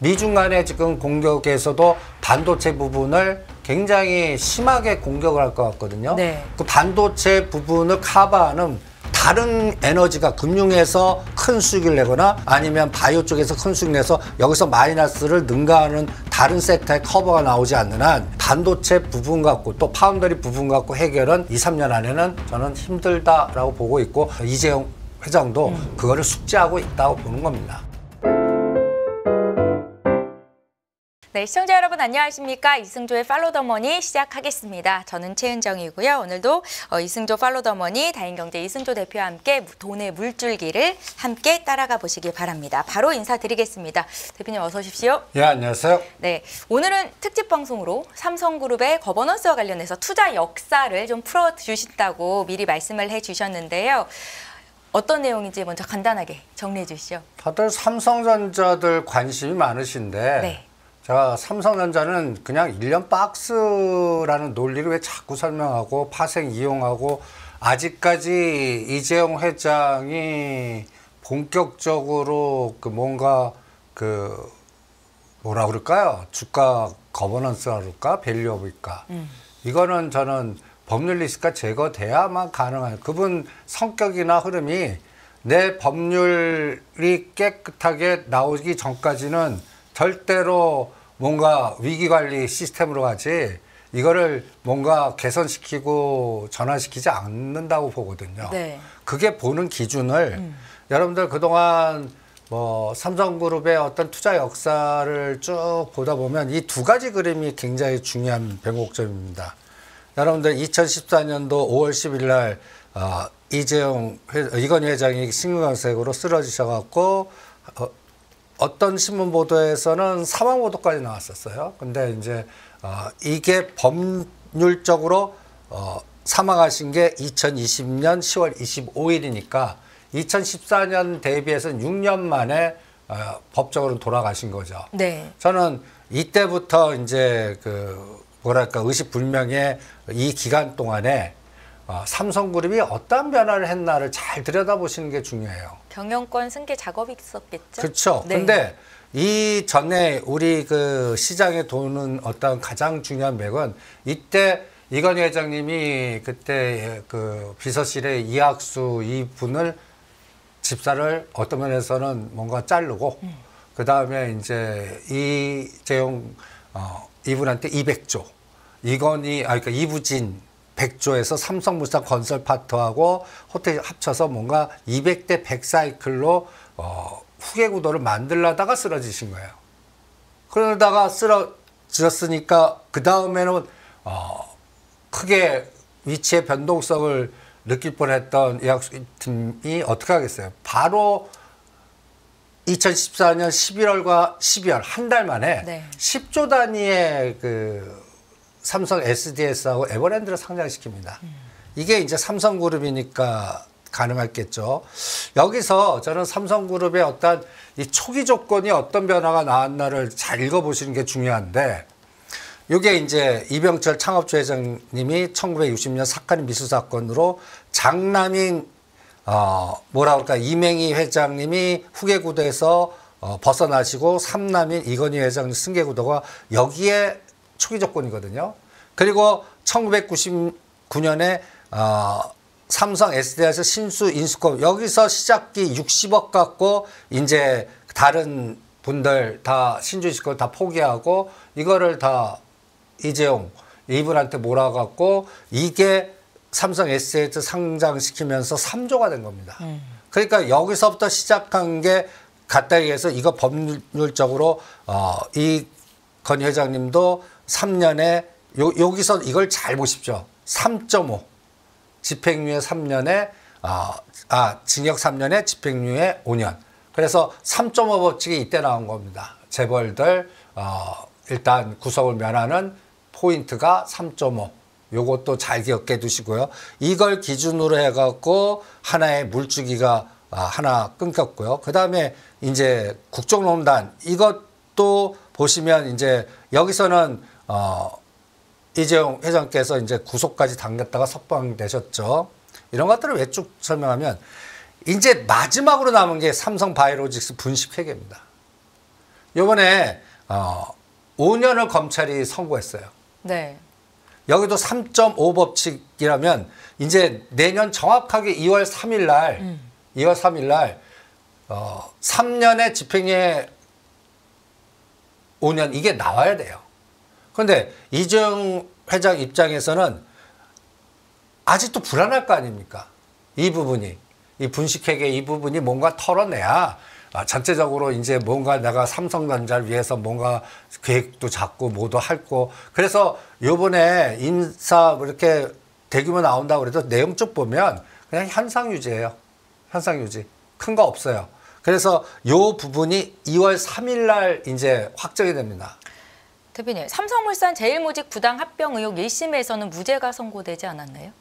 미중 간의 지금 공격에서도 반도체 부분을 굉장히 심하게 공격을 할 것 같거든요. 네. 그 반도체 부분을 커버하는 다른 에너지가 금융에서 큰 수익을 내거나 아니면 바이오 쪽에서 큰 수익 내서 여기서 마이너스를 능가하는 다른 섹터의 커버가 나오지 않는 한 반도체 부분 갖고 또 파운더리 부분 갖고 해결은 2, 3년 안에는 저는 힘들다라고 보고 있고 이재용 회장도 그거를 숙지하고 있다고 보는 겁니다. 네, 시청자 여러분 안녕하십니까? 이승조의 팔로우 더 머니 시작하겠습니다. 저는 최은정이고요. 오늘도 이승조 팔로우 더 머니 다인경제 이승조 대표와 함께 돈의 물줄기를 함께 따라가 보시기 바랍니다. 바로 인사드리겠습니다. 대표님 어서 오십시오. 예, 안녕하세요. 네, 오늘은 특집 방송으로 삼성그룹의 거버넌스와 관련해서 투자 역사를 좀 풀어주신다고 미리 말씀을 해주셨는데요. 어떤 내용인지 먼저 간단하게 정리해 주시죠. 다들 삼성전자들 관심이 많으신데 네. 제가 삼성전자는 그냥 1년 박스라는 논리를 왜 자꾸 설명하고 파생 이용하고 아직까지 이재용 회장이 본격적으로 그 뭔가 그 뭐라 그럴까요? 주가 거버넌스라 그럴까? 밸류 오브일까? 이거는 저는 법률 리스크가 제거돼야만 가능한 그분 성격이나 흐름이 내 법률이 깨끗하게 나오기 전까지는 절대로 뭔가 위기관리 시스템으로 가지 이거를 뭔가 개선시키고 전환시키지 않는다고 보거든요. 네. 그게 보는 기준을 여러분들 그동안 뭐 삼성그룹의 어떤 투자 역사를 쭉 보다 보면 이 두 가지 그림이 굉장히 중요한 변곡점입니다. 여러분들 2014년도 5월 10일 날 이건희 회장이 심근경색으로 쓰러지셔갖고 어떤 신문 보도에서는 사망 보도까지 나왔었어요. 근데 이제 이게 법률적으로 사망하신 게 2020년 10월 25일이니까 2014년 대비해서는 6년 만에 법적으로 돌아가신 거죠. 네. 저는 이때부터 이제 그 뭐랄까 의식불명의 이 기간 동안에 삼성그룹이 어떤 변화를 했나를 잘 들여다보시는 게 중요해요. 경영권 승계 작업이 있었겠죠? 그렇죠. 네. 근데 이 전에 우리 그 시장에 도는 어떤 가장 중요한 맥은 이때 이건희 회장님이 그때 그 비서실의 이학수 이분을 집사를 어떤 면에서는 뭔가 자르고 그 다음에 이제 이재용 이분한테 200조 그러니까 이부진 100조에서 삼성물산 건설 파트하고 호텔 합쳐서 뭔가 200대 100 사이클로 후계 구도를 만들려다가 쓰러지신 거예요. 그러다가 쓰러졌으니까 그 다음에는 크게 위치의 변동성을 느낄 뻔했던 예약팀이 어떻게 하겠어요? 바로 2014년 11월과 12월 한 달 만에 네. 10조 단위의 그 삼성 SDS하고 에버랜드를 상장시킵니다. 이게 이제 삼성그룹이니까 가능했겠죠. 여기서 저는 삼성그룹의 어떤 이 초기 조건이 어떤 변화가 나왔나를 잘 읽어보시는 게 중요한데 이게 이제 이병철 창업주 회장님이 1960년 사카린 미수 사건으로 장남인 뭐라 그럴까 이맹희 회장님이 후계 구도에서 벗어나시고 삼남인 이건희 회장님 승계 구도가 여기에 초기 조건이거든요. 그리고 1999년에 삼성 SDI에서 신수 인수권 여기서 시작기 60억 갖고 이제 다른 분들 다 신주 인수권 다 포기하고 이거를 다 이재용 이분한테 몰아갖고 이게 삼성 SDI 상장시키면서 3조가 된 겁니다. 그러니까 여기서부터 시작한 게 간단히 해서 이거 법률적으로 이건희 회장님도 3년에 여기서 이걸 잘 보십시오. 3.5 집행유예 3년에 징역 3년에 집행유예 5년. 그래서 3.5 법칙이 이때 나온 겁니다. 재벌들 일단 구속을 면하는 포인트가 3.5. 요것도 잘 기억해 두시고요. 이걸 기준으로 해갖고 하나의 물주기가 하나 끊겼고요. 그 다음에 이제 국정농단 이것도 보시면 이제 여기서는 이재용 회장께서 이제 구속까지 당겼다가 석방되셨죠. 이런 것들을 왜 쭉 설명하면 이제 마지막으로 남은 게 삼성 바이오로직스 분식 회계입니다. 요번에 5년을 검찰이 선고했어요. 네. 여기도 3.5 법칙이라면 이제 내년 정확하게 2월 3일 날 2월 3일 날 3년의 집행유예 5년 이게 나와야 돼요. 그런데 이재용 회장 입장에서는 아직도 불안할 거 아닙니까? 이 부분이, 이 분식회계 이 부분이 뭔가 털어내야 전체적으로 이제 뭔가 내가 삼성전자를 위해서 뭔가 계획도 잡고 뭐도 할고 그래서 요번에 인사 이렇게 대규모 나온다고 그래도 내용 쭉 보면 그냥 현상 유지예요. 현상 유지. 큰 거 없어요. 그래서 요 부분이 2월 3일 날 이제 확정이 됩니다. 대표님, 삼성물산 제일모직 부당 합병 의혹 1심에서는 무죄가 선고되지 않았나요?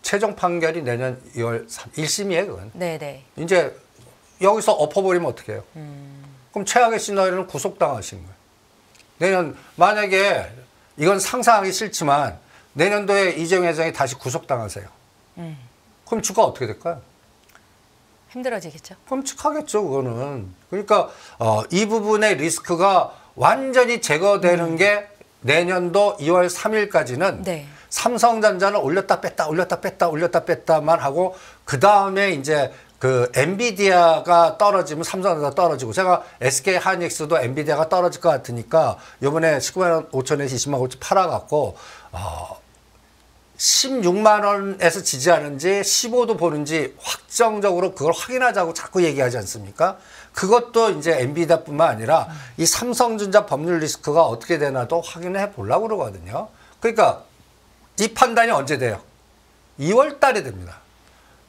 최종 판결이 내년 2월 3일 1심이에요, 그건. 네네. 이제 여기서 엎어버리면 어떻게 해요? 그럼 최악의 시나리오는 구속당하신 거예요. 내년 만약에 이건 상상하기 싫지만 내년도에 이재용 회장이 다시 구속당하세요. 그럼 주가 어떻게 될까요? 힘들어지겠죠. 끔찍하겠죠, 그거는. 그러니까 이 부분의 리스크가 완전히 제거되는 게 내년도 2월 3일까지는 네. 삼성전자는 올렸다 뺐다 올렸다 뺐다 올렸다 뺐다만 하고 그 다음에 이제 그 엔비디아가 떨어지면 삼성전자 떨어지고 제가 SK 하이닉스도 엔비디아가 떨어질 것 같으니까 이번에 19만 5천에서 20만 5천 팔아갖고 16만 원에서 지지하는지 15도 보는지 확정적으로 그걸 확인하자고 자꾸 얘기하지 않습니까? 그것도 이제 엔비디아뿐만 아니라 이 삼성전자 법률 리스크가 어떻게 되나도 확인해 보려고 그러거든요. 그러니까 이 판단이 언제 돼요? 2월 달에 됩니다.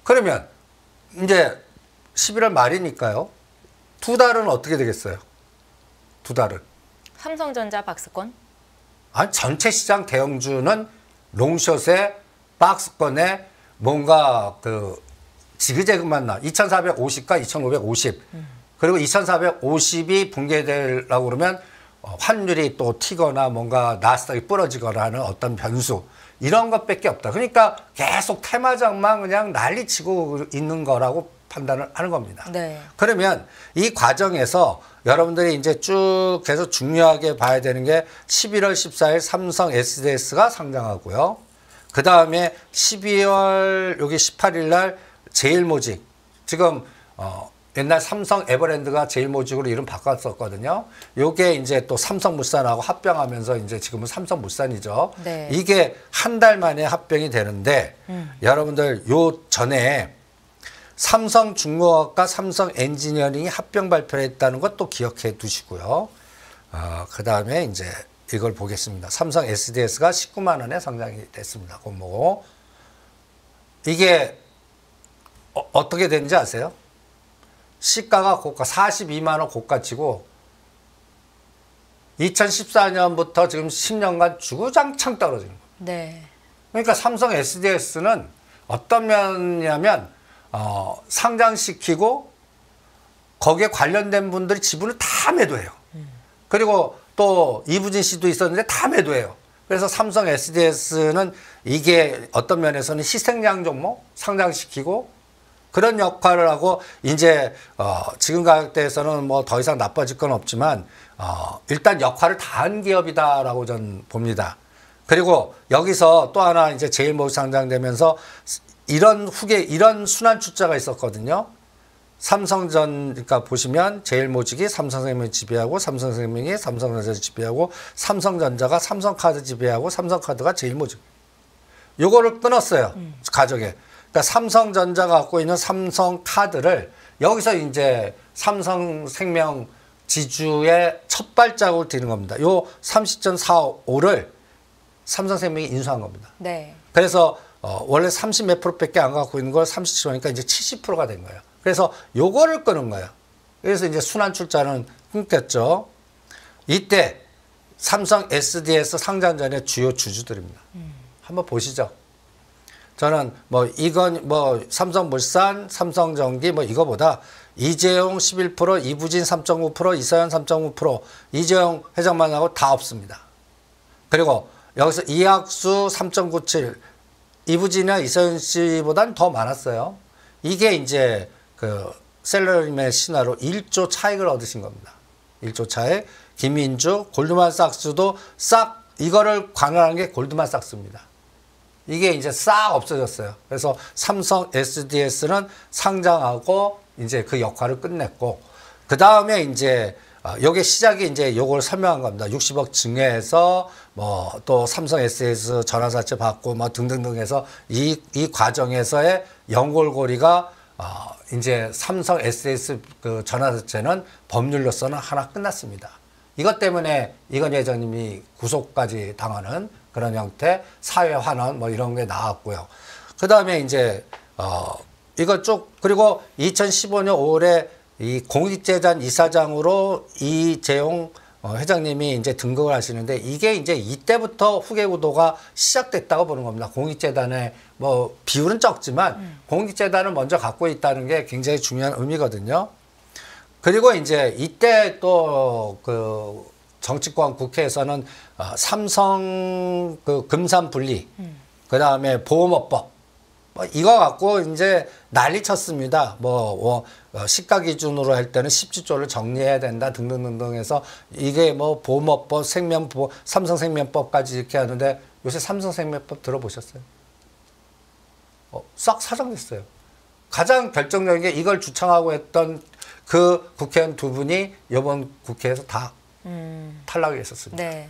그러면 이제 11월 말이니까요. 두 달은 어떻게 되겠어요? 두 달은. 삼성전자 박스권? 아니, 전체 시장 대형주는 롱숏에 박스권에 뭔가 그 지그재그만 나. 2450과 2550. 그리고 2450이 붕괴되려고 그러면 환율이 또 튀거나 뭔가 나스닥이 부러지거나 하는 어떤 변수. 이런 것밖에 없다. 그러니까 계속 테마장만 그냥 난리치고 있는 거라고 판단을 하는 겁니다. 네. 그러면 이 과정에서 여러분들이 이제 쭉 계속 중요하게 봐야 되는 게 11월 14일 삼성 SDS가 상장하고요. 그 다음에 12월 여기 18일 날 제일모직 지금 옛날 삼성 에버랜드가 제일모직으로 이름 바꿨었거든요. 요게 이제 또 삼성물산하고 합병하면서 이제 지금은 삼성물산이죠. 네. 이게 한 달 만에 합병이 되는데 여러분들 요 전에 삼성중공업과 삼성엔지니어링이 합병 발표를 했다는 것도 기억해 두시고요. 그 다음에 이제 이걸 보겠습니다. 삼성 SDS가 19만 원에 상장이 됐습니다. 공모고. 이게 어떻게 되는지 아세요? 시가가 고가 42만 원 고가치고 2014년부터 지금 10년간 주구장창 떨어지는 거예요. 네. 그러니까 삼성 SDS는 어떤 면이냐면 상장시키고 거기에 관련된 분들이 지분을 다 매도해요. 그리고 또 이부진 씨도 있었는데 다 매도해요. 그래서 삼성 SDS는 이게 어떤 면에서는 희생양 종목 상장시키고 그런 역할을 하고 이제 지금 가격대에서는 뭐 더 이상 나빠질 건 없지만 일단 역할을 다 한 기업이다라고 저는 봅니다. 그리고 여기서 또 하나 이제 제일모직 상장되면서 이런 순환 출자가 있었거든요. 그러니까 보시면 제일모직이 삼성생명 지배하고 삼성생명이 삼성전자 지배하고 삼성전자가 삼성카드 지배하고 삼성카드가 제일모직. 요거를 끊었어요. 가족에. 그러니까 삼성전자가 갖고 있는 삼성카드를 여기서 이제 삼성생명 지주의 첫 발자국을 디는 겁니다. 요 30.45를 삼성생명이 인수한 겁니다. 네. 그래서 원래 30 몇 프로밖에 안 갖고 있는 걸 37%니까 이제 70%가 된 거예요. 그래서 요거를 끄는 거예요. 그래서 이제 순환 출자는 끊겼죠. 이때 삼성 SDS 상장 전에 주요 주주들입니다. 한번 보시죠. 저는 이건 삼성물산, 삼성전기 이거보다 이재용 11%, 이부진 3.9%, 이서연 3.9%, 이재용 회장만 하고 다 없습니다. 그리고 여기서 이학수 3.97, 이부진이나 이서연 씨보다는 더 많았어요. 이게 이제 그 셀러리맨 신화로 1조 차익을 얻으신 겁니다. 1조 차익. 김민주, 골드만삭스도 싹 이거를 관할하는 게 골드만삭스입니다. 이게 이제 싹 없어졌어요. 그래서 삼성 SDS는 상장하고 이제 그 역할을 끝냈고, 그 다음에 이제 요게 시작이 이제 요걸 설명한 겁니다. 60억 증여해서 뭐 또 삼성 SS 전환사채 받고 뭐 등등등 해서 이 과정에서의 연골고리가 이제 삼성 SS 그 전환사채는 법률로서는 하나 끝났습니다. 이것 때문에 이건희 회장님이 구속까지 당하는 그런 형태, 사회 환원 뭐 이런 게 나왔고요. 그 다음에 이제 이거 쭉, 그리고 2015년 5월에 이 공익재단 이사장으로 이재용 회장님이 이제 등극을 하시는데, 이게 이제 이때부터 후계 구도가 시작됐다고 보는 겁니다. 공익재단의 뭐 비율은 적지만 공익재단을 먼저 갖고 있다는 게 굉장히 중요한 의미거든요. 그리고 이제 이때 또 그 정치권 국회에서는 삼성 그 금산 분리, 그 다음에 보험업법, 뭐 이거 갖고 이제 난리 쳤습니다. 시가 기준으로 할 때는 10조를 정리해야 된다 등등등등 해서 이게 뭐 보험업법, 삼성생명법까지 이렇게 하는데, 요새 삼성생명법 들어보셨어요? 싹 사정됐어요. 가장 결정적인 게 이걸 주창하고 했던 그 국회의원 두 분이 이번 국회에서 다 탈락을 했었습니다. 네.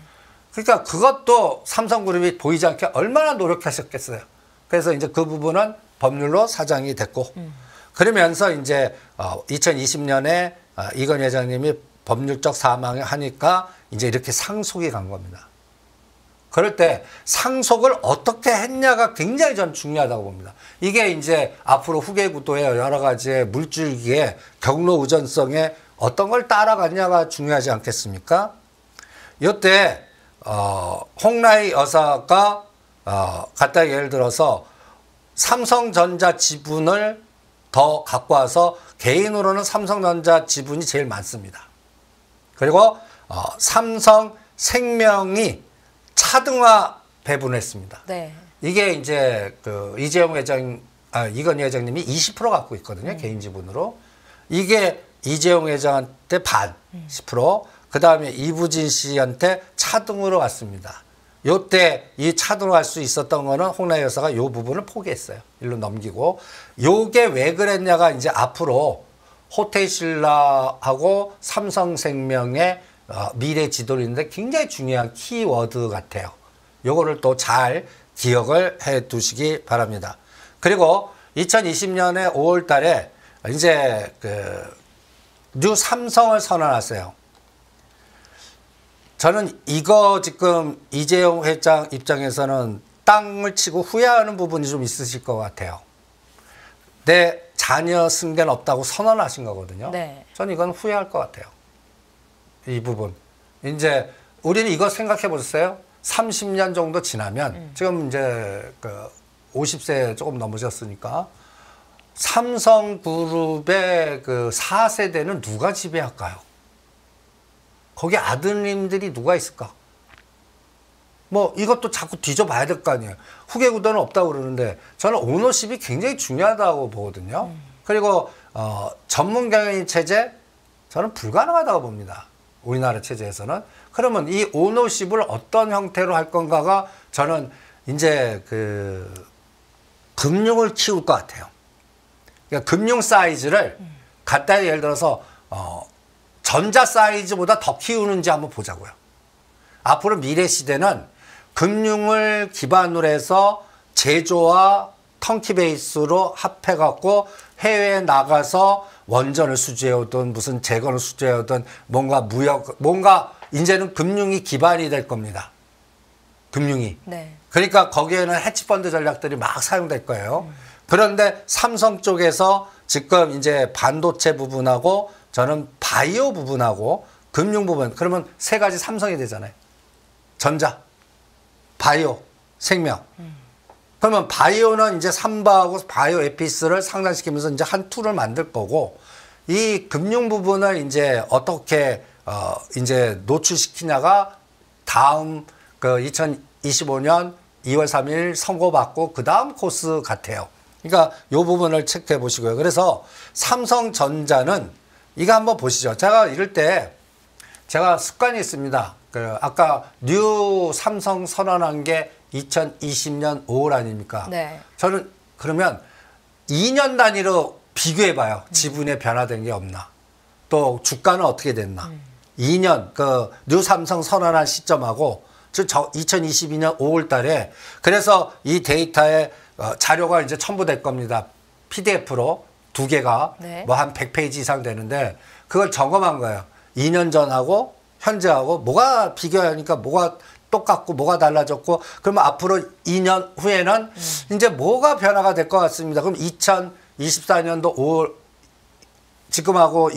그러니까 그것도 삼성그룹이 보이지 않게 얼마나 노력하셨겠어요. 그래서 이제 그 부분은 법률로 사장이 됐고, 그러면서 이제 2020년에 이건희 회장님이 법률적 사망을 하니까 이제 이렇게 상속이 간 겁니다. 그럴 때 상속을 어떻게 했냐가 굉장히 전 중요하다고 봅니다. 이게 이제 앞으로 후계 구도의 여러 가지의 물줄기에 경로 우전성에 어떤 걸 따라갔냐가 중요하지 않겠습니까? 이때 홍라희 여사가 갖다 예를 들어서 삼성전자 지분을 더 갖고 와서, 개인으로는 삼성전자 지분이 제일 많습니다. 그리고 삼성생명이 차등화 배분했습니다. 네. 이게 이제 그 이재용 회장, 이건희 회장님이 20% 갖고 있거든요. 개인 지분으로. 이게 이재용 회장한테 반, 10%. 그 다음에 이부진 씨한테 차등으로 왔습니다. 요때 이 차등으로 갈 수 있었던 거는 홍라희 여사가 요 부분을 포기했어요. 일로 넘기고. 요게 왜 그랬냐가 이제 앞으로 호텔신라하고 삼성생명의 미래 지도를 있는데 굉장히 중요한 키워드 같아요. 요거를 또 잘 기억을 해 두시기 바랍니다. 그리고 2020년에 5월 달에 이제 뉴 삼성을 선언하세요. 저는 이거 지금 이재용 회장 입장에서는 땅을 치고 후회하는 부분이 좀 있으실 것 같아요. 내 자녀 승계는 없다고 선언하신 거거든요. 네. 저는 이건 후회할 것 같아요. 이 부분. 이제 우리는 이거 생각해 보셨어요? 30년 정도 지나면, 지금 이제 50세 조금 넘으셨으니까, 삼성그룹의 그 4세대는 누가 지배할까요? 거기 아드님들이 누가 있을까? 뭐 이것도 자꾸 뒤져봐야 될 거 아니에요. 후계 구도는 없다고 그러는데, 저는 오너십이 굉장히 중요하다고 보거든요. 그리고 전문 경영인 체제, 저는 불가능하다고 봅니다. 우리나라 체제에서는. 그러면 이 오너십을 어떤 형태로 할 건가가, 저는 이제 금융을 키울 것 같아요. 그러니까 금융 사이즈를 갖다 예를 들어서 전자 사이즈보다 더 키우는지 한번 보자고요. 앞으로 미래 시대는 금융을 기반으로 해서 제조와 턴키 베이스로 합해갖고 해외에 나가서 원전을 수주해오든 무슨 재건을 수주해오든 뭔가 이제는 금융이 기반이 될 겁니다. 금융이. 네. 그러니까 거기에는 해치펀드 전략들이 막 사용될 거예요. 그런데 삼성 쪽에서 지금 이제 반도체 부분하고 저는 바이오 부분하고 금융 부분, 그러면 세 가지 삼성이 되잖아요. 전자, 바이오, 생명. 그러면 바이오는 이제 삼바하고 바이오 에피스를 상장시키면서 이제 한 툴을 만들 거고, 이 금융 부분을 이제 어떻게 이제 노출시키냐가 다음 2025년 2월 3일 선고받고 그 다음 코스 같아요. 그러니까 이 부분을 체크해 보시고요. 그래서 삼성전자는 이거 한번 보시죠. 제가 이럴 때 제가 습관이 있습니다. 아까 뉴 삼성 선언한 게 2020년 5월 아닙니까? 네. 저는 그러면 2년 단위로 비교해봐요. 지분에 변화된 게 없나. 또 주가는 어떻게 됐나. 2년 뉴 삼성 선언한 시점하고 2022년 5월 달에 그래서 이 데이터에 자료가 이제 첨부될 겁니다. PDF로 2개가 네. 뭐 한 100페이지 이상 되는데 그걸 점검한 거예요. 2년 전하고 현재하고 뭐가 비교하니까 뭐가 똑같고 뭐가 달라졌고 그러면 앞으로 2년 후에는 이제 뭐가 변화가 될 것 같습니다. 그럼 2024년도 5월 지금하고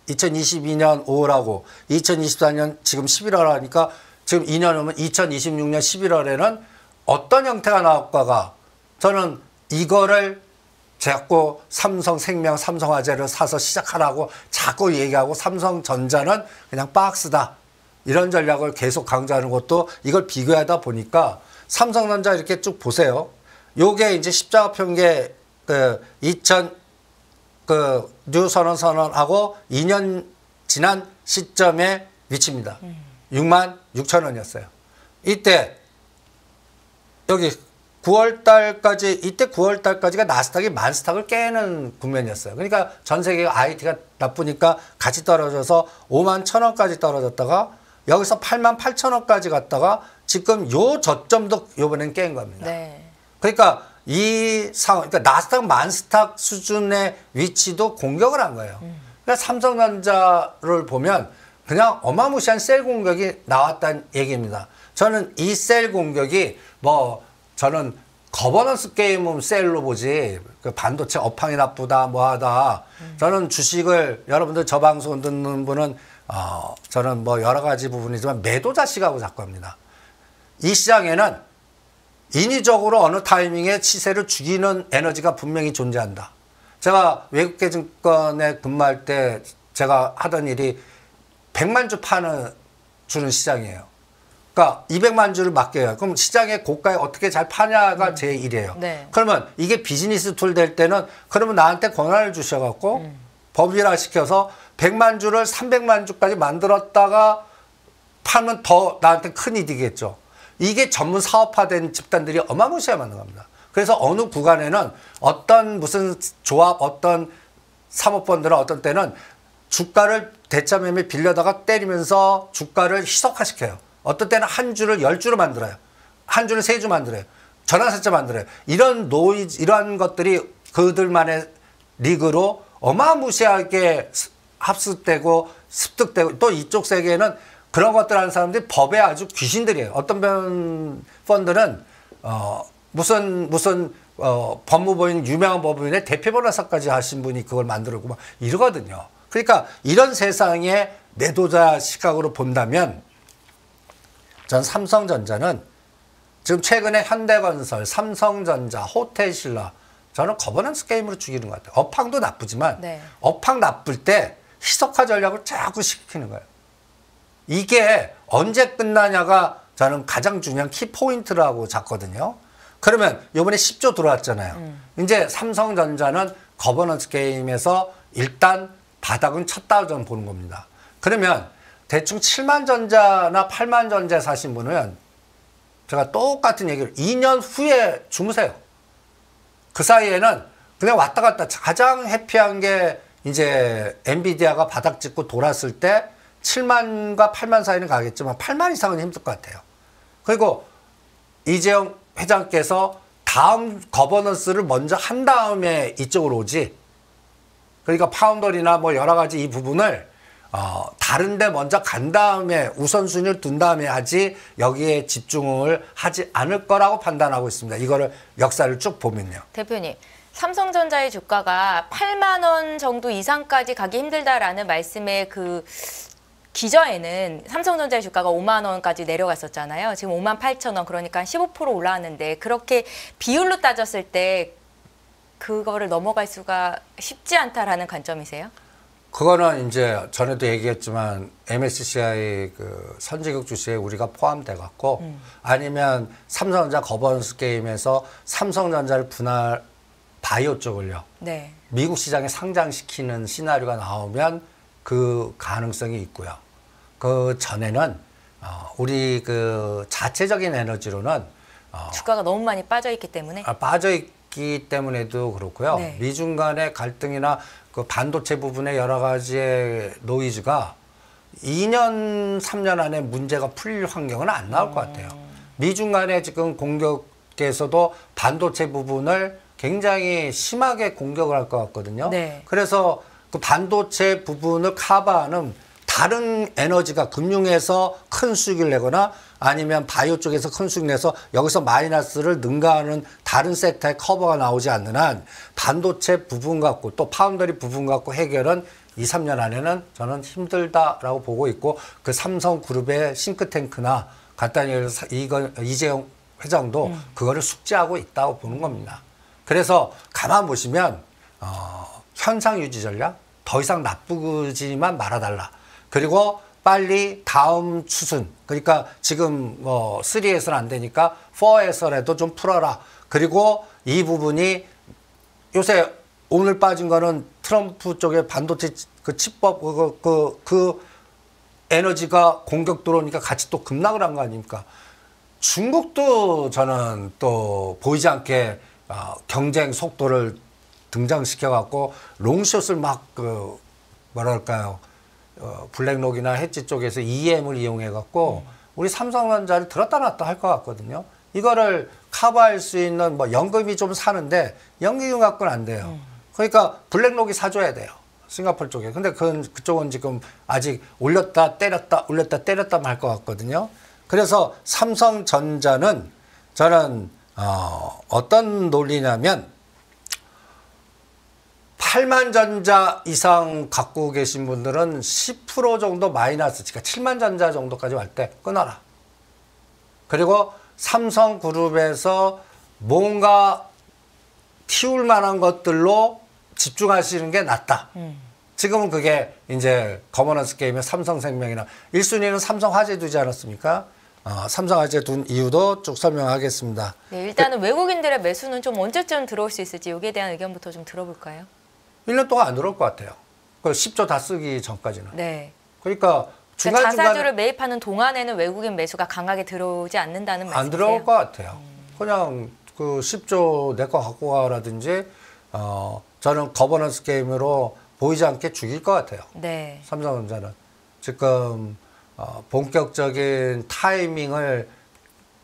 2022년 5월하고 2024년 지금 11월 하니까 지금 2년 후면 2026년 11월에는 어떤 형태가 나올까가 저는 이거를 자꾸 삼성생명, 삼성화재를 사서 시작하라고 자꾸 얘기하고 삼성전자는 그냥 박스다. 이런 전략을 계속 강조하는 것도 이걸 비교하다 보니까 삼성전자 이렇게 쭉 보세요. 요게 이제 십자가 편계 뉴 선언하고 2년 지난 시점의 위치입니다. 6만 6천 원이었어요. 이때 여기 9월 달까지 이때 9월 달까지가 나스닥이 만스닥을 깨는 국면이었어요. 그러니까 전 세계가 IT가 나쁘니까 같이 떨어져서 5만 1천 원까지 떨어졌다가 여기서 8만 8천 원까지 갔다가 지금 요 저점도 요번엔 깬 겁니다. 네. 그러니까 이 상황, 그러니까 나스닥 만스닥 수준의 위치도 공격을 한 거예요. 그러니까 삼성전자를 보면 그냥 어마무시한 셀 공격이 나왔다는 얘기입니다. 저는 이 셀 공격이 저는 거버넌스 게임은 셀로 보지 반도체 업황이 나쁘다 뭐하다. 저는 주식을 여러분들 저 방송 듣는 분은 저는 여러 가지 부분이지만 매도자 시각으로 자꾸 합니다. 이 시장에는 인위적으로 어느 타이밍에 시세를 죽이는 에너지가 분명히 존재한다. 제가 외국계 증권에 근무할 때 제가 하던 일이 100만 주 주는 시장이에요. 그러니까 200만 주를 맡겨요. 그럼 시장의 고가에 어떻게 잘 파냐가 제 일이에요. 네. 그러면 이게 비즈니스 툴 될 때는 그러면 나한테 권한을 주셔갖고 법인화 시켜서 100만 주를 300만 주까지 만들었다가 파면 더 나한테 큰 이득이겠죠. 이게 전문 사업화된 집단들이 어마무시하게 만든 겁니다. 그래서 어느 구간에는 어떤 무슨 조합, 어떤 사모펀드나 어떤 때는 주가를 대차 매매 빌려다가 때리면서 주가를 희석화시켜요. 어떤 때는 한 주를 10주로 만들어요. 한 주를 3주 만들어요. 전환사채 만들어요. 이러한 것들이 그들만의 리그로 어마무시하게 합습되고 습득되고 또 이쪽 세계에는 그런 것들 하는 사람들이 법에 아주 귀신들이에요. 어떤 펀드는 무슨 법무법인 유명한 법무인의 대표 변호사까지 하신 분이 그걸 만들었고 막 이러거든요. 그러니까 이런 세상의 매도자 시각으로 본다면 전 삼성전자는 지금 최근에 현대건설, 삼성전자, 호텔신라 저는 거버넌스 게임으로 죽이는 것 같아요. 업황도 나쁘지만 네. 업황 나쁠 때 희석화 전략을 자꾸 시키는 거예요. 이게 언제 끝나냐가 저는 가장 중요한 키포인트라고 잡거든요. 그러면 이번에 10조 들어왔잖아요. 이제 삼성전자는 거버넌스 게임에서 일단 바닥은 쳤다 저는 보는 겁니다. 그러면 대충 7만 전자나 8만 전자 사신 분은 제가 똑같은 얘기를 2년 후에 주무세요. 그 사이에는 그냥 왔다 갔다 가장 해피한 게 이제 엔비디아가 바닥 찍고 돌았을 때 7만과 8만 사이는 가겠지만 8만 이상은 힘들 것 같아요. 그리고 이재용 회장께서 다음 거버넌스를 먼저 한 다음에 이쪽으로 오지. 그러니까 파운더리나 여러 가지 이 부분을 다른데 먼저 간 다음에 우선순위를 둔 다음에 하지 여기에 집중을 하지 않을 거라고 판단하고 있습니다. 이거를 역사를 쭉 보면요. 대표님, 삼성전자의 주가가 8만 원 정도 이상까지 가기 힘들다라는 말씀의 그 기저에는 삼성전자의 주가가 5만 원까지 내려갔었잖아요. 지금 5만 8천 원, 그러니까 한 15% 올라왔는데 그렇게 비율로 따졌을 때 그거를 넘어갈 수가 쉽지 않다라는 관점이세요? 그거는 이제 전에도 얘기했지만 MSCI 그 선진국 주식에 우리가 포함돼 갖고 아니면 삼성전자 거버넌스 게임에서 삼성전자를 분할 바이오 쪽을요. 네. 미국 시장에 상장시키는 시나리오가 나오면 그 가능성이 있고요. 그 전에는 우리 그 자체적인 에너지로는 주가가 너무 많이 빠져 있기 때문에 빠져 있기 때문에도 그렇고요. 네. 미중 간의 갈등이나 그 반도체 부분의 여러 가지의 노이즈가 2년, 3년 안에 문제가 풀릴 환경은 안 나올 것 같아요. 미중 간의 지금 공격에서도 반도체 부분을 굉장히 심하게 공격을 할 것 같거든요. 네. 그래서 그 반도체 부분을 커버하는 다른 에너지가 금융에서 큰 수익을 내거나 아니면 바이오 쪽에서 큰 수익 내서 여기서 마이너스를 능가하는 다른 섹터의 커버가 나오지 않는 한 반도체 부분 갖고 또 파운더리 부분 갖고 해결은 2, 3년 안에는 저는 힘들다라고 보고 있고 그 삼성그룹의 싱크탱크나 간단히 얘기해서 이재용 회장도 그거를 숙지하고 있다고 보는 겁니다. 그래서 가만 보시면 현상 유지 전략 더 이상 나쁘지만 말아달라. 그리고 빨리 다음 추순 그러니까 지금 뭐 3에서는 안 되니까 4에서라도 좀 풀어라. 그리고 이 부분이 요새 오늘 빠진 거는 트럼프 쪽에 반도체 그 칩법 그 에너지가 공격 들어오니까 같이 또 급락을 한 거 아닙니까? 중국도 저는 또 보이지 않게 경쟁 속도를 등장시켜 갖고 롱숏을 막 그 뭐랄까요? 블랙록이나 해지 쪽에서 EM을 이용해 갖고 우리 삼성전자를 들었다 놨다 할 것 같거든요. 이거를 커버할 수 있는 뭐 연금이 좀 사는데 연금 갖고는 안 돼요. 그러니까 블랙록이 사줘야 돼요. 싱가포르 쪽에. 근데 그쪽은 지금 아직 올렸다 때렸다 올렸다 때렸다 할 것 같거든요. 그래서 삼성전자는 저는 어떤 논리냐면 8만 전자 이상 갖고 계신 분들은 10% 정도 마이너스, 그러니까 7만 전자 정도까지 갈 때 끊어라. 그리고 삼성그룹에서 뭔가 튀울 만한 것들로 집중하시는 게 낫다. 지금은 그게 이제 거버넌스 게임의 삼성생명이나 1순위는 삼성화재 두지 않았습니까? 삼성화재 둔 이유도 쭉 설명하겠습니다. 네, 일단은 외국인들의 매수는 좀 언제쯤 들어올 수 있을지 여기에 대한 의견부터 좀 들어볼까요? 1년 동안 안 들어올 것 같아요. 그 10조 다 쓰기 전까지는. 네. 그러니까 중간중간에 자사주를 매입하는 동안에는 외국인 매수가 강하게 들어오지 않는다는 말씀이세요? 안 들어올 것 같아요. 그냥 그 10조 내 거 갖고 가라든지 저는 거버넌스 게임으로 보이지 않게 죽일 것 같아요. 네. 삼성전자는 지금 본격적인 타이밍을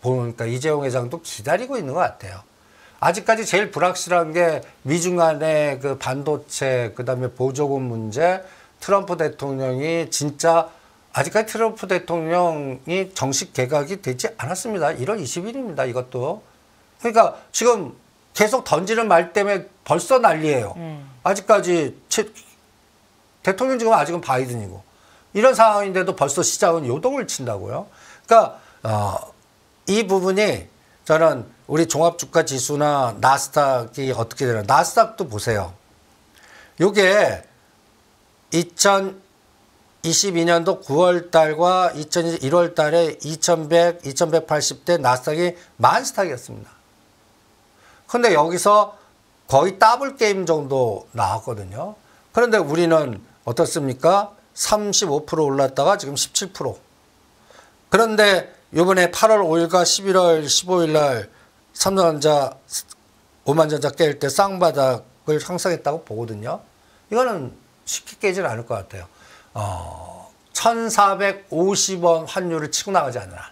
보니까 이재용 회장도 기다리고 있는 것 같아요. 아직까지 제일 불확실한 게 미중 간의 그 반도체 그다음에 보조금 문제 트럼프 대통령이 진짜 아직까지 트럼프 대통령이 정식 개각이 되지 않았습니다. 1월 20일입니다. 이것도. 그러니까 지금 계속 던지는 말 때문에 벌써 난리예요. 아직까지 대통령 지금 아직은 바이든이고 이런 상황인데도 벌써 시장은 요동을 친다고요. 그러니까 이 부분이 저는 우리 종합주가 지수나 나스닥이 어떻게 되나 나스닥도 보세요. 요게 2022년도 9월 달과 2021월 달에 2100, 2180대 나스닥이 만스닥이었습니다. 근데 여기서 거의 더블 게임 정도 나왔거든요. 그런데 우리는 어떻습니까? 35% 올랐다가 지금 17%. 그런데 요번에 8월 5일과 11월 15일 날 삼성전자 5만전자 깰 때 쌍바닥을 형성했다고 보거든요. 이거는 쉽게 깨지는 않을 것 같아요. 1,450원 환율을 치고 나가지 않으나.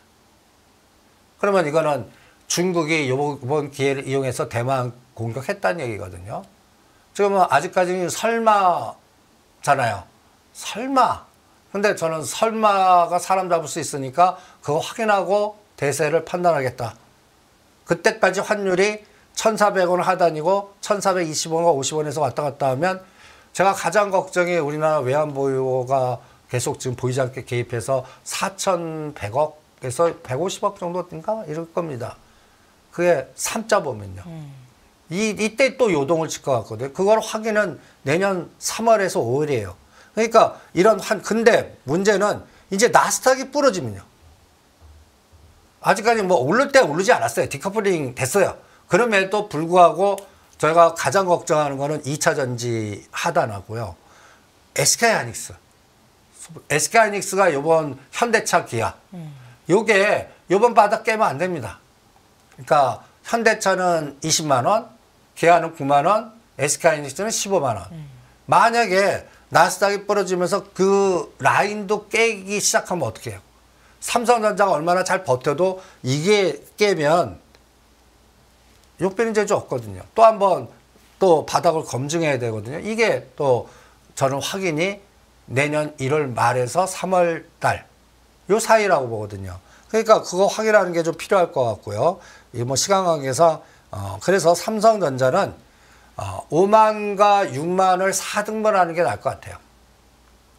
그러면 이거는 중국이 이번 기회를 이용해서 대만 공격했다는 얘기거든요. 지금은 아직까지는 설마잖아요. 설마. 근데 저는 설마가 사람 잡을 수 있으니까 그거 확인하고 대세를 판단하겠다. 그때까지 환율이 1,400원 하단이고 1,420원과 50원에서 왔다 갔다 하면 제가 가장 걱정이 우리나라 외환보유고가 계속 지금 보이지 않게 개입해서 4,100억에서 150억 정도인가 이럴 겁니다. 그게 3자 보면요. 이때 또 요동을 칠 것 같거든요. 그걸 확인은 내년 3월에서 5월이에요. 그러니까 근데 문제는 이제 나스닥이 부러지면요. 아직까지 뭐 오를 때 오르지 않았어요. 디커플링 됐어요. 그럼에도 불구하고 저희가 가장 걱정하는 거는 2차 전지 하단하고요. SK 하이닉스. SK하이닉스가 요번 현대차 기아. 요게 요번 바닥 깨면 안 됩니다. 그러니까 현대차는 20만 원, 기아는 9만 원, SK하이닉스는 15만 원. 만약에 나스닥이 부러지면서 그 라인도 깨기 시작하면 어떻게 해요? 삼성전자가 얼마나 잘 버텨도 이게 깨면 욕되는 재주 없거든요. 또 한번 또 바닥을 검증해야 되거든요. 이게 또 저는 확인이 내년 1월 말에서 3월 달 요 사이라고 보거든요. 그러니까 그거 확인하는 게 좀 필요할 것 같고요. 이 뭐 시간 관계에서 그래서 삼성전자는 5만과 6만을 4등분 하는 게 나을 것 같아요.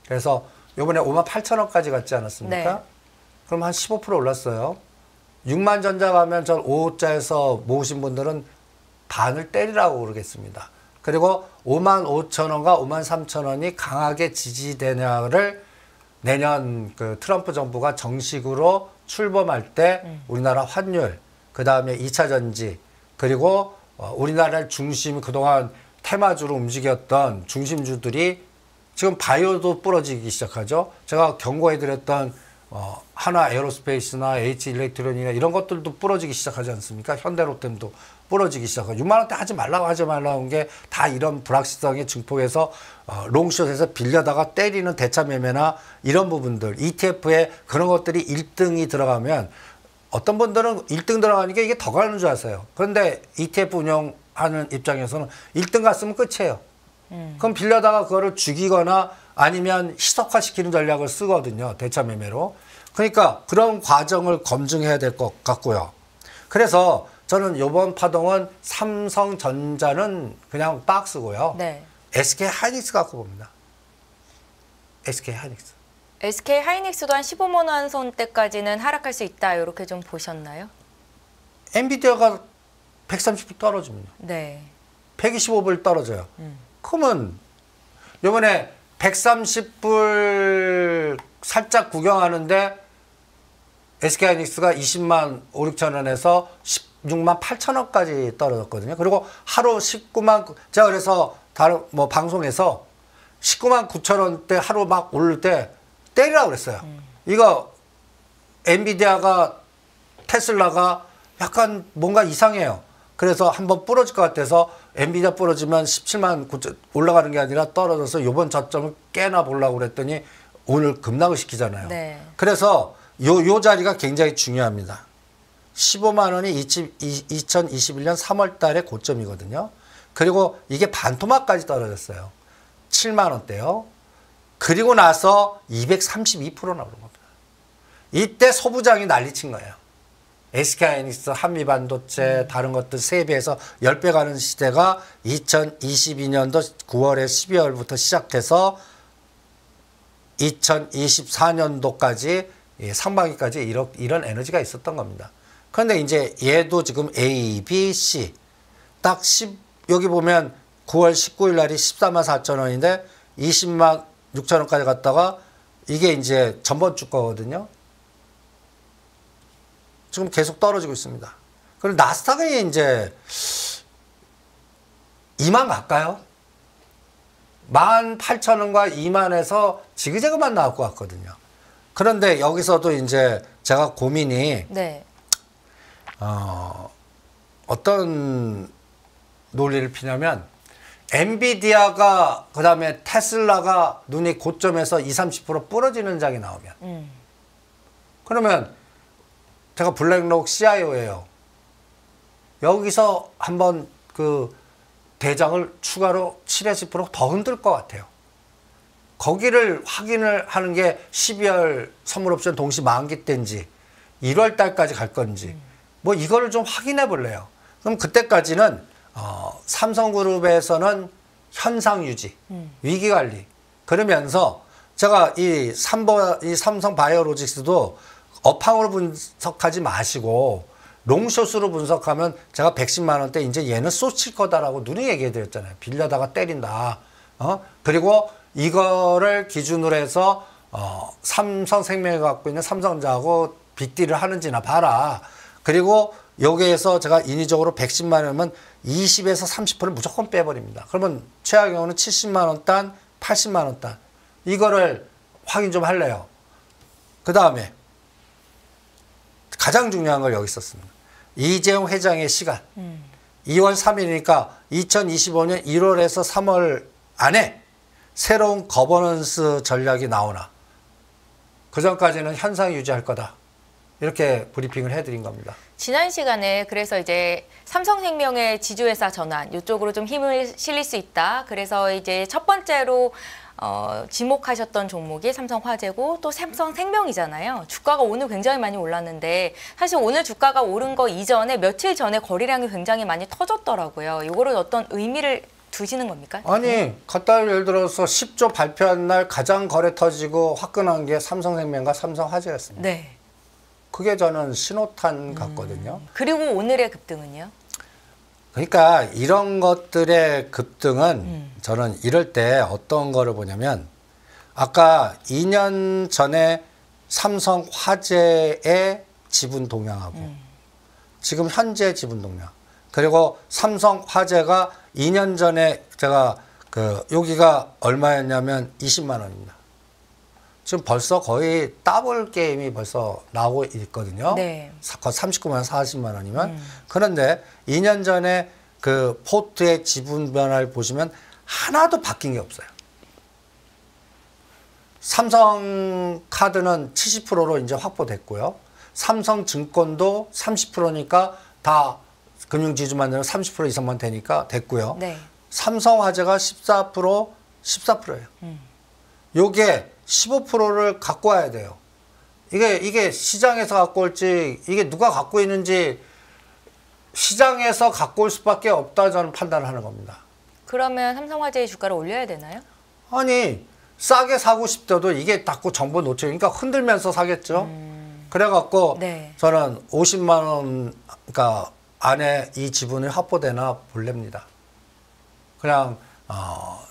그래서 요번에 5만 8천원까지 갔지 않았습니까? 네. 그럼 한 15% 올랐어요. 6만 전자 가면 전 5호자에서 모으신 분들은 반을 때리라고 그러겠습니다. 그리고 5만 5천원과 5만 3천원이 강하게 지지되냐를 내년 그 트럼프 정부가 정식으로 출범할 때 우리나라 환율, 그 다음에 2차 전지, 그리고 우리나라를 중심 그동안 테마주로 움직였던 중심주들이 지금 바이오도 부러지기 시작하죠. 제가 경고해드렸던 하나 에어로스페이스나 H일렉트로닉이나 이런 것들도 부러지기 시작하지 않습니까? 현대로템도 부러지기 시작하고 6만 원대 하지 말라고 게 다 이런 불확실성의 증폭에서 롱숏에서 빌려다가 때리는 대차 매매나 이런 부분들 ETF에 그런 것들이 1등이 들어가면 어떤 분들은 1등 들어가니까 이게 더 가는 줄 아세요. 그런데 ETF 운영하는 입장에서는 1등 갔으면 끝이에요. 그럼 빌려다가 그거를 죽이거나 아니면 희석화시키는 전략을 쓰거든요. 대차 매매로. 그러니까 그런 과정을 검증해야 될 것 같고요. 그래서 저는 이번 파동은 삼성전자는 그냥 박스고요. 네. SK하이닉스 갖고 봅니다. SK하이닉스. SK하이닉스도 한 15만 원 선대까지는 하락할 수 있다. 이렇게 좀 보셨나요? 엔비디아가 130불 떨어지면요. 네. 125불 떨어져요. 그러면 이번에 130불 살짝 구경하는데 SK하이닉스가 20만 5, 6천 원에서 16만 8천 원까지 떨어졌거든요. 그리고 하루 19만, 제가 그래서 다른 뭐 방송에서 19만 9천 원대 하루 막 오를 때 때리라고 그랬어요. 이거 엔비디아가 테슬라가 약간 뭔가 이상해요. 그래서 한번 부러질 것 같아서 엔비디아 부러지면 17만 9천 올라가는 게 아니라 떨어져서 이번 저점을 깨나 보려고 그랬더니 오늘 급락을 시키잖아요. 네. 그래서 요 자리가 굉장히 중요합니다. 15만 원이 2021년 3월 달에 고점이거든요. 그리고 이게 반토막까지 떨어졌어요. 7만 원대요. 그리고 나서 232% 나오는 겁니다. 이때 소부장이 난리친 거예요. SK하이닉스, 한미반도체, 다른 것들 3배에서 10배 가는 시대가 2022년도 9월에 12월부터 시작해서 2024년도까지 상반기까지 이런 에너지가 있었던 겁니다. 그런데 이제 얘도 지금 A, B, C 딱 여기 보면 9월 19일 날이 14만 4천 원인데 20만 6천 원까지 갔다가 이게 이제 전번 주 거거든요. 지금 계속 떨어지고 있습니다. 그리고 나스닥이 이제 2만 갈까요? 18,000원과 2만에서 지그재그만 나올 것 같거든요. 그런데 여기서도 이제 제가 고민이 네. 어떤 논리를 피냐면 엔비디아가 그다음에 테슬라가 눈이 고점에서 20, 30% 부러지는 장이 나오면 그러면 제가 블랙록 CIO예요. 여기서 한번 그 대장을 추가로 7에서 10% 더 흔들 것 같아요. 거기를 확인을 하는 게 12월 선물옵션 동시 만기 때인지 1월 달까지 갈 건지 뭐 이거를 좀 확인해 볼래요. 그럼 그때까지는 삼성그룹에서는 현상 유지, 위기 관리 그러면서 제가 이 삼성 바이오로직스도 업황으로 분석하지 마시고 롱숏으로 분석하면 제가 110만 원대 이제 얘는 쏟칠 거다라고 누누이 얘기해 드렸잖아요. 빌려다가 때린다. 그리고 이거를 기준으로 해서 삼성생명이 갖고 있는 삼성전자하고 빅딜을 하는지나 봐라. 그리고 여기에서 제가 인위적으로 110만 원이면 20에서 30%를 무조건 빼버립니다. 그러면 최악의 경우는 70만 원 단, 80만 원 단. 이거를 확인 좀 할래요. 그 다음에 가장 중요한 걸 여기 썼습니다. 이재용 회장의 시간. 2월 3일이니까 2025년 1월에서 3월 안에 새로운 거버넌스 전략이 나오나 그 전까지는 현상 유지할 거다. 이렇게 브리핑을 해드린 겁니다. 지난 시간에 그래서 이제 삼성생명의 지주회사 전환 이쪽으로 좀 힘을 실릴 수 있다. 그래서 이제 첫 번째로 지목하셨던 종목이 삼성화재고 또 삼성생명이잖아요. 주가가 오늘 굉장히 많이 올랐는데 사실 오늘 주가가 오른 거 이전에 며칠 전에 거래량이 굉장히 많이 터졌더라고요. 이거를 어떤 의미를 두시는 겁니까? 아니, 갖다 예를 들어서 10조 발표한 날 가장 거래 터지고 화끈한 게 삼성생명과 삼성화재였습니다. 네. 그게 저는 신호탄 같거든요. 그리고 오늘의 급등은요? 그러니까 이런 것들의 급등은 저는 이럴 때 어떤 거를 보냐면 아까 2년 전에 삼성화재의 지분 동향하고 지금 현재 지분 동향 그리고 삼성화재가 2년 전에 제가 여기가 얼마였냐면 20만 원입니다. 지금 벌써 거의 더블 게임이 벌써 나오고 있거든요. 네. 39만 원, 40만 원이면. 그런데 2년 전에 그 포트의 지분 변화를 보시면 하나도 바뀐 게 없어요. 삼성카드는 70%로 이제 확보됐고요. 삼성증권도 30%니까 다 금융지주 만들면 30% 이상만 되니까 됐고요. 네. 삼성화재가 14%예요. 요게 15%를 갖고 와야 돼요. 이게 시장에서 갖고 올지 이게 누가 갖고 있는지 시장에서 갖고 올 수밖에 없다 저는 판단을 하는 겁니다. 그러면 삼성화재의 주가를 올려야 되나요? 아니 싸게 사고 싶더라도 이게 자꾸 정보 노출이니까 흔들면서 사겠죠. 그래갖고 네. 저는 50만 원 그러니까 안에 이 지분이 확보되나 볼랍니다. 그냥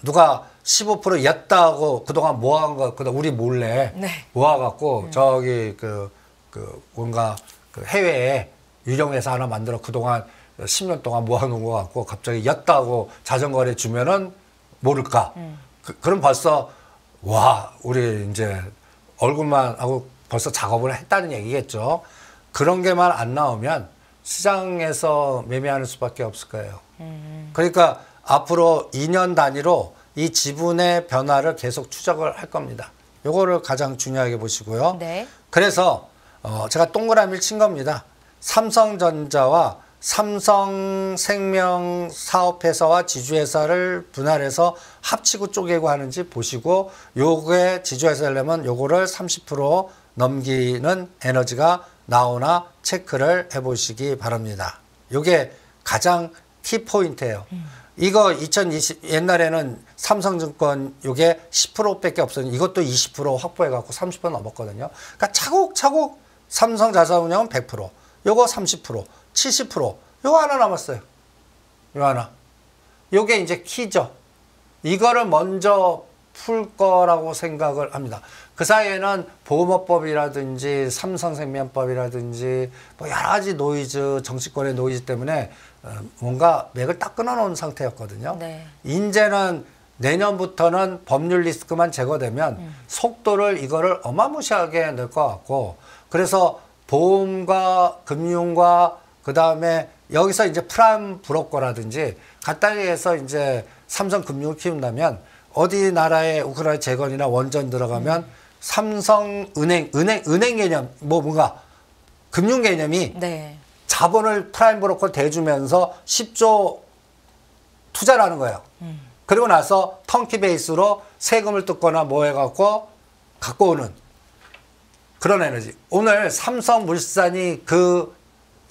누가 15% 였다고 그동안 모아간 거, 그동안 우리 몰래 네. 모아갖고 저기 뭔가 해외에 유령회사 하나 만들어 그동안 10년 동안 모아놓은 거 같고 갑자기 였다고 자전거래 주면은 모를까. 그럼 벌써 와 우리 이제 얼굴만 하고 벌써 작업을 했다는 얘기겠죠. 그런 게만 안 나오면 시장에서 매매하는 수밖에 없을 거예요. 그러니까 앞으로 2년 단위로 이 지분의 변화를 계속 추적을 할 겁니다. 요거를 가장 중요하게 보시고요. 네. 그래서 제가 동그라미를 친 겁니다. 삼성전자와 삼성생명 사업회사와 지주회사를 분할해서 합치고 쪼개고 하는지 보시고 요게 지주회사려면 요거를 30% 넘기는 에너지가 나오나 체크를 해보시기 바랍니다. 요게 가장 키포인트예요. 이거 2020 옛날에는 삼성증권 요게 10%밖에 없었는데 이것도 20% 확보해갖고 30% 넘었거든요. 그러니까 차곡차곡 삼성자산운용은 100%, 요거 30%, 70%, 요거 하나 남았어요. 요 하나. 요게 이제 키죠. 이거를 먼저 풀 거라고 생각을 합니다. 그 사이에는 보험업법이라든지 삼성생명법이라든지 뭐 여러 가지 노이즈, 정치권의 노이즈 때문에 뭔가 맥을 딱 끊어놓은 상태였거든요. 네. 이제는 내년부터는 법률 리스크만 제거되면 속도를 이거를 어마무시하게 낼 것 같고 그래서 보험과 금융과 그 다음에 여기서 이제 프라임 브로커라든지 간단히해서 이제 삼성금융을 키운다면 어디 나라에 우크라이나 재건이나 원전 들어가면 삼성은행 개념 뭔가 금융 개념이 네. 자본을 프라임 브로커 대주면서 10조 투자를 하는 거예요. 그리고 나서 턴키 베이스로 세금을 뜯거나 뭐 해갖고 갖고 오는 그런 에너지. 오늘 삼성물산이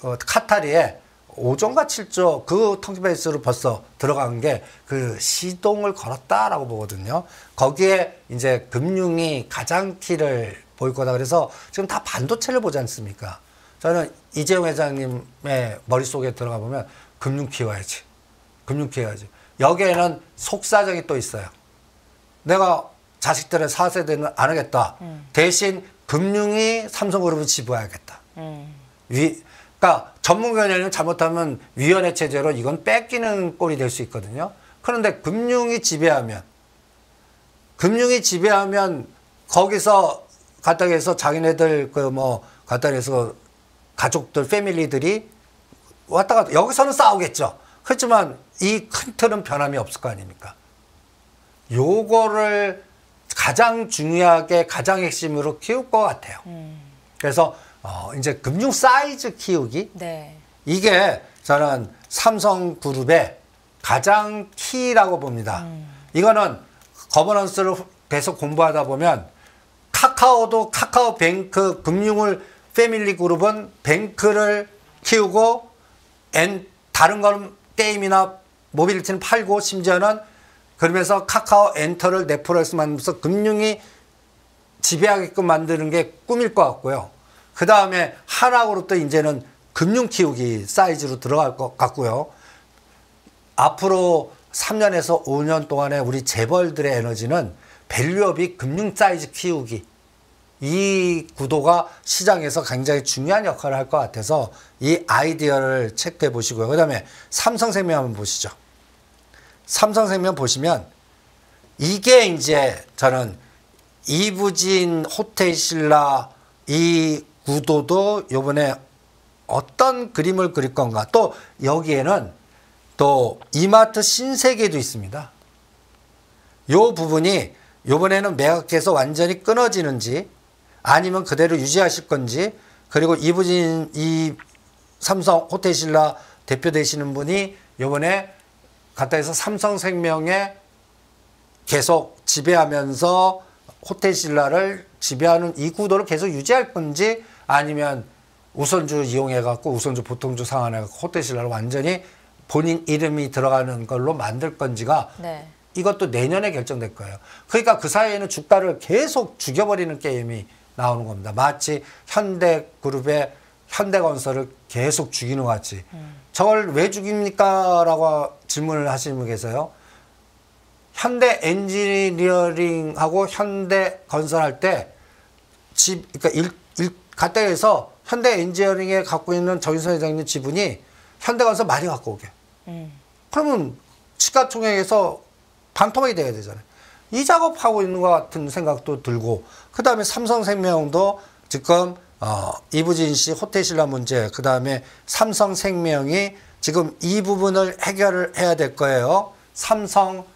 카타리에 5조인가 7조 그 턴키 베이스로 벌써 들어간 게 그 시동을 걸었다라고 보거든요. 거기에 이제 금융이 가장 키를 보일 거다. 그래서 지금 다 반도체를 보지 않습니까? 저는 이재용 회장님의 머릿속에 들어가 보면 금융 키워야지. 금융 키워야지. 여기에는 속사정이 또 있어요. 내가 자식들의 4세대는 안 하겠다. 대신 금융이 삼성그룹을 지배해야겠다. 그러니까 전문 경영은 잘못하면 위원회 체제로 이건 뺏기는 꼴이 될 수 있거든요. 그런데 금융이 지배하면 거기서 갖다 해서 자기네들 그 뭐 갖다 해서 가족들 패밀리들이 왔다 갔다 여기서는 싸우겠죠. 그렇지만 이 큰 틀은 변함이 없을 거 아닙니까? 요거를 가장 중요하게 가장 핵심으로 키울 것 같아요. 그래서 이제 금융 사이즈 키우기 네. 이게 저는 삼성그룹의 가장 키라고 봅니다. 이거는 거버넌스를 계속 공부하다 보면 카카오도 카카오뱅크 금융을 패밀리 그룹은 뱅크를 키우고 다른 거는 게임이나 모빌리티는 팔고 심지어는 그러면서 카카오 엔터를 네트워크에서 만들면서 금융이 지배하게끔 만드는 게 꿈일 것 같고요. 그 다음에 하나그룹도 이제는 금융 키우기 사이즈로 들어갈 것 같고요. 앞으로 3년에서 5년 동안에 우리 재벌들의 에너지는 밸류업이 금융 사이즈 키우기 이 구도가 시장에서 굉장히 중요한 역할을 할 것 같아서 이 아이디어를 체크해 보시고요. 그 다음에 삼성생명 한번 보시죠. 삼성생명 보시면 이게 이제 저는 이부진 호텔신라 이 구도도 요번에 어떤 그림을 그릴 건가. 또 여기에는 또 이마트 신세계도 있습니다. 요 부분이 요번에는 매각해서 완전히 끊어지는지 아니면 그대로 유지하실 건지 그리고 이부진 이 삼성 호텔신라 대표 되시는 분이 요번에 갖다 해서 삼성생명에 계속 지배하면서 호텔신라를 지배하는 이 구도를 계속 유지할 건지 아니면 우선주 이용해 갖고 우선주 보통주 상환해 갖고 호텔신라를 완전히 본인 이름이 들어가는 걸로 만들 건지가 네. 이것도 내년에 결정될 거예요. 그러니까 그 사이에는 주가를 계속 죽여버리는 게임이 나오는 겁니다. 마치 현대그룹의 현대건설을 계속 죽이는 것 같이. 저걸 왜 죽입니까? 라고 질문을 하시는 분 계세요. 현대 엔지니어링하고 현대건설 할 때 그러니까 갖다 해서 현대 엔지니어링에 갖고 있는 정인선 회장님 지분이 현대건설 많이 갖고 오게. 그러면 시가총액에서 반토막이 돼야 되잖아요. 이 작업하고 있는 것 같은 생각도 들고 그 다음에 삼성생명도 지금 이부진 씨 호텔신라 문제 그 다음에 삼성생명이 지금 이 부분을 해결을 해야 될 거예요. 삼성전자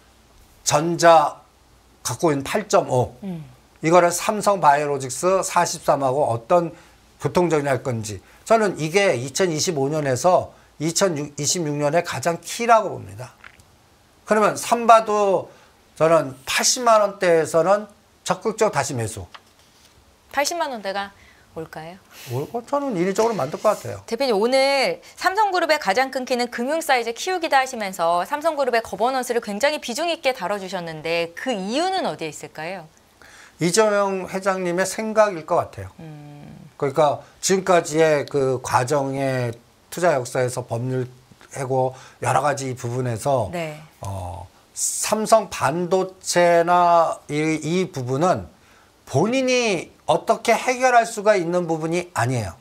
갖고 있는 8.5 이거를 삼성바이오로직스 43하고 어떤 교통정리할 건지 저는 이게 2025년에서 2026년에 가장 키라고 봅니다. 그러면 삼바도 저는 80만 원대에서는 적극적으로 다시 매수. 80만 원대가 올까요? 저는 인위적으로 만들 것 같아요. 대표님 오늘 삼성그룹의 가장 큰 키는 금융 사이즈 키우기다 하시면서 삼성그룹의 거버넌스를 굉장히 비중 있게 다뤄주셨는데 그 이유는 어디에 있을까요? 이재용 회장님의 생각일 것 같아요. 그러니까 지금까지의 그 과정의 투자 역사에서 법률 해고 여러 가지 부분에서 네. 삼성 반도체나 이 부분은 본인이 어떻게 해결할 수가 있는 부분이 아니에요.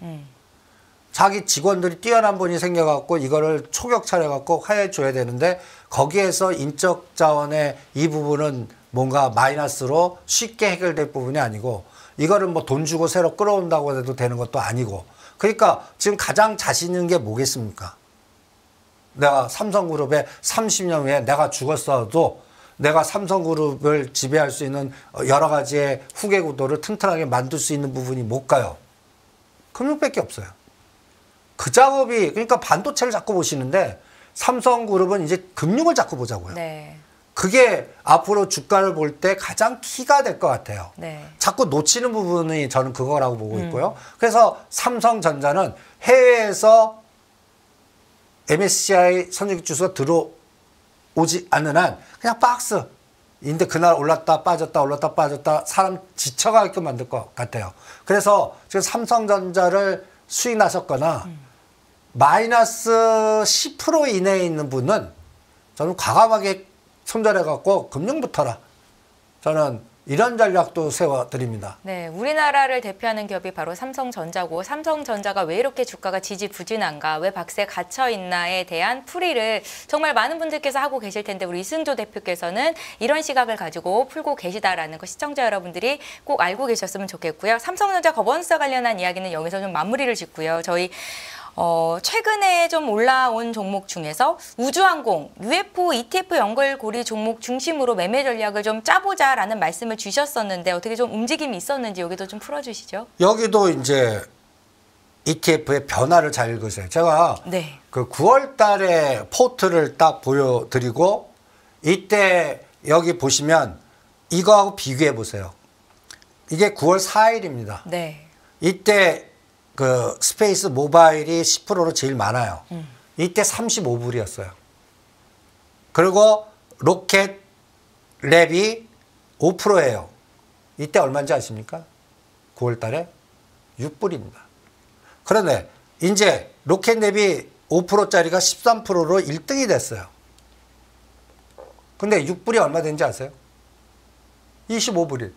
자기 직원들이 뛰어난 분이 생겨갖고 이거를 초격 차려갖고 해줘야 되는데 거기에서 인적 자원의 이 부분은 뭔가 마이너스로 쉽게 해결될 부분이 아니고 이거를 뭐 돈 주고 새로 끌어온다고 해도 되는 것도 아니고 그러니까 지금 가장 자신 있는 게 뭐겠습니까? 내가 삼성그룹에 30년 후에 내가 죽었어도 내가 삼성그룹을 지배할 수 있는 여러 가지의 후계 구도를 튼튼하게 만들 수 있는 부분이 뭘까요? 금융밖에 없어요. 그 작업이 그러니까 반도체를 자꾸 보시는데 삼성그룹은 이제 금융을 자꾸 보자고요. 네. 그게 앞으로 주가를 볼 때 가장 키가 될 것 같아요. 네. 자꾸 자꾸 놓치는 부분이 저는 그거라고 보고 있고요. 그래서 삼성전자는 해외에서 MSCI 선진국 지수가 들어오지 않는 한 그냥 박스. 인데 그날 올랐다 빠졌다 올랐다 빠졌다 사람 지쳐가게끔 만들 것 같아요. 그래서 지금 삼성전자를 수익나셨거나 마이너스 10% 이내에 있는 분은 저는 과감하게 손절해갖고 금융부터라. 저는 이런 전략도 세워드립니다. 네, 우리나라를 대표하는 기업이 바로 삼성전자고 삼성전자가 왜 이렇게 주가가 지지부진한가, 왜 박스에 갇혀있나에 대한 풀이를 정말 많은 분들께서 하고 계실 텐데 우리 이승조 대표께서는 이런 시각을 가지고 풀고 계시다라는 거 시청자 여러분들이 꼭 알고 계셨으면 좋겠고요. 삼성전자 거버넌스와 관련한 이야기는 여기서 좀 마무리를 짓고요. 저희 최근에 좀 올라온 종목 중에서 우주항공, UFO, ETF 연결고리 종목 중심으로 매매 전략을 좀 짜보자라는 말씀을 주셨었는데 어떻게 좀 움직임이 있었는지 여기도 좀 풀어주시죠. 여기도 이제 ETF의 변화를 잘 읽으세요. 제가 네. 그 9월 달에 포트를 딱 보여드리고 이때 여기 보시면 이거하고 비교해 보세요. 이게 9월 4일입니다. 네. 이때 그 스페이스 모바일이 10%로 제일 많아요. 이때 35불이었어요. 그리고 로켓 랩이 5%예요. 이때 얼마인지 아십니까? 9월 달에 6불입니다. 그런데 이제 로켓 랩이 5%짜리가 13%로 1등이 됐어요. 근데 6불이 얼마 된지 아세요? 25불이.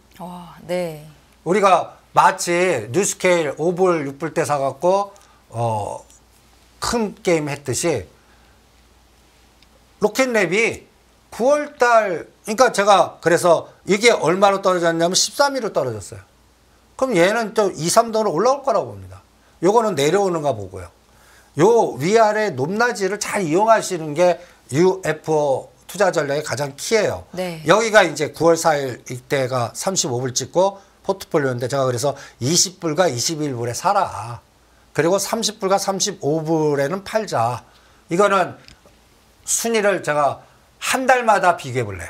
네. 우리가 마치 뉴스케일 5불, 6불 때 사갖고 큰 게임 했듯이 로켓랩이 9월달, 그러니까 제가 그래서 이게 얼마로 떨어졌냐면 13위로 떨어졌어요. 그럼 얘는 또 2, 3등으로 올라올 거라고 봅니다. 요거는 내려오는가 보고요. 요 위아래 높낮이를 잘 이용하시는 게 UFO 투자 전략의 가장 키예요. 네. 여기가 이제 9월 4일 이때가 35불 찍고 포트폴리오인데 제가 그래서 20불과 21불에 사라. 그리고 30불과 35불에는 팔자. 이거는 순위를 제가 한 달마다 비교해 볼래요.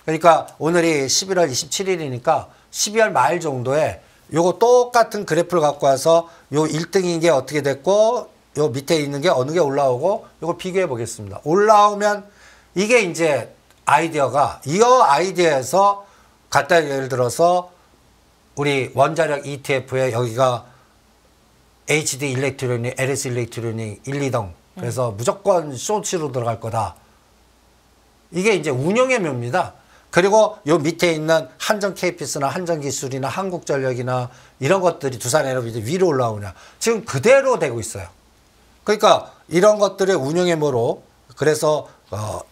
그러니까 오늘이 11월 27일이니까 12월 말 정도에 요거 똑같은 그래프를 갖고 와서 요 1등인 게 어떻게 됐고 요 밑에 있는 게 어느 게 올라오고 요걸 비교해 보겠습니다. 올라오면 이게 이제 아이디어가 이 아이디어에서 갖다 예를 들어서 우리 원자력 ETF에 여기가 HD 일렉트로닉, LS 일렉트로닉 1, 2등. 그래서 무조건 쇼츠로 들어갈 거다. 이게 이제 운용의 묘입니다. 그리고 요 밑에 있는 한전 KPS나 한전기술이나 한국전력이나 이런 것들이 두산에너지 위로 올라오냐. 지금 그대로 되고 있어요. 그러니까 이런 것들의 운용의 묘로 그래서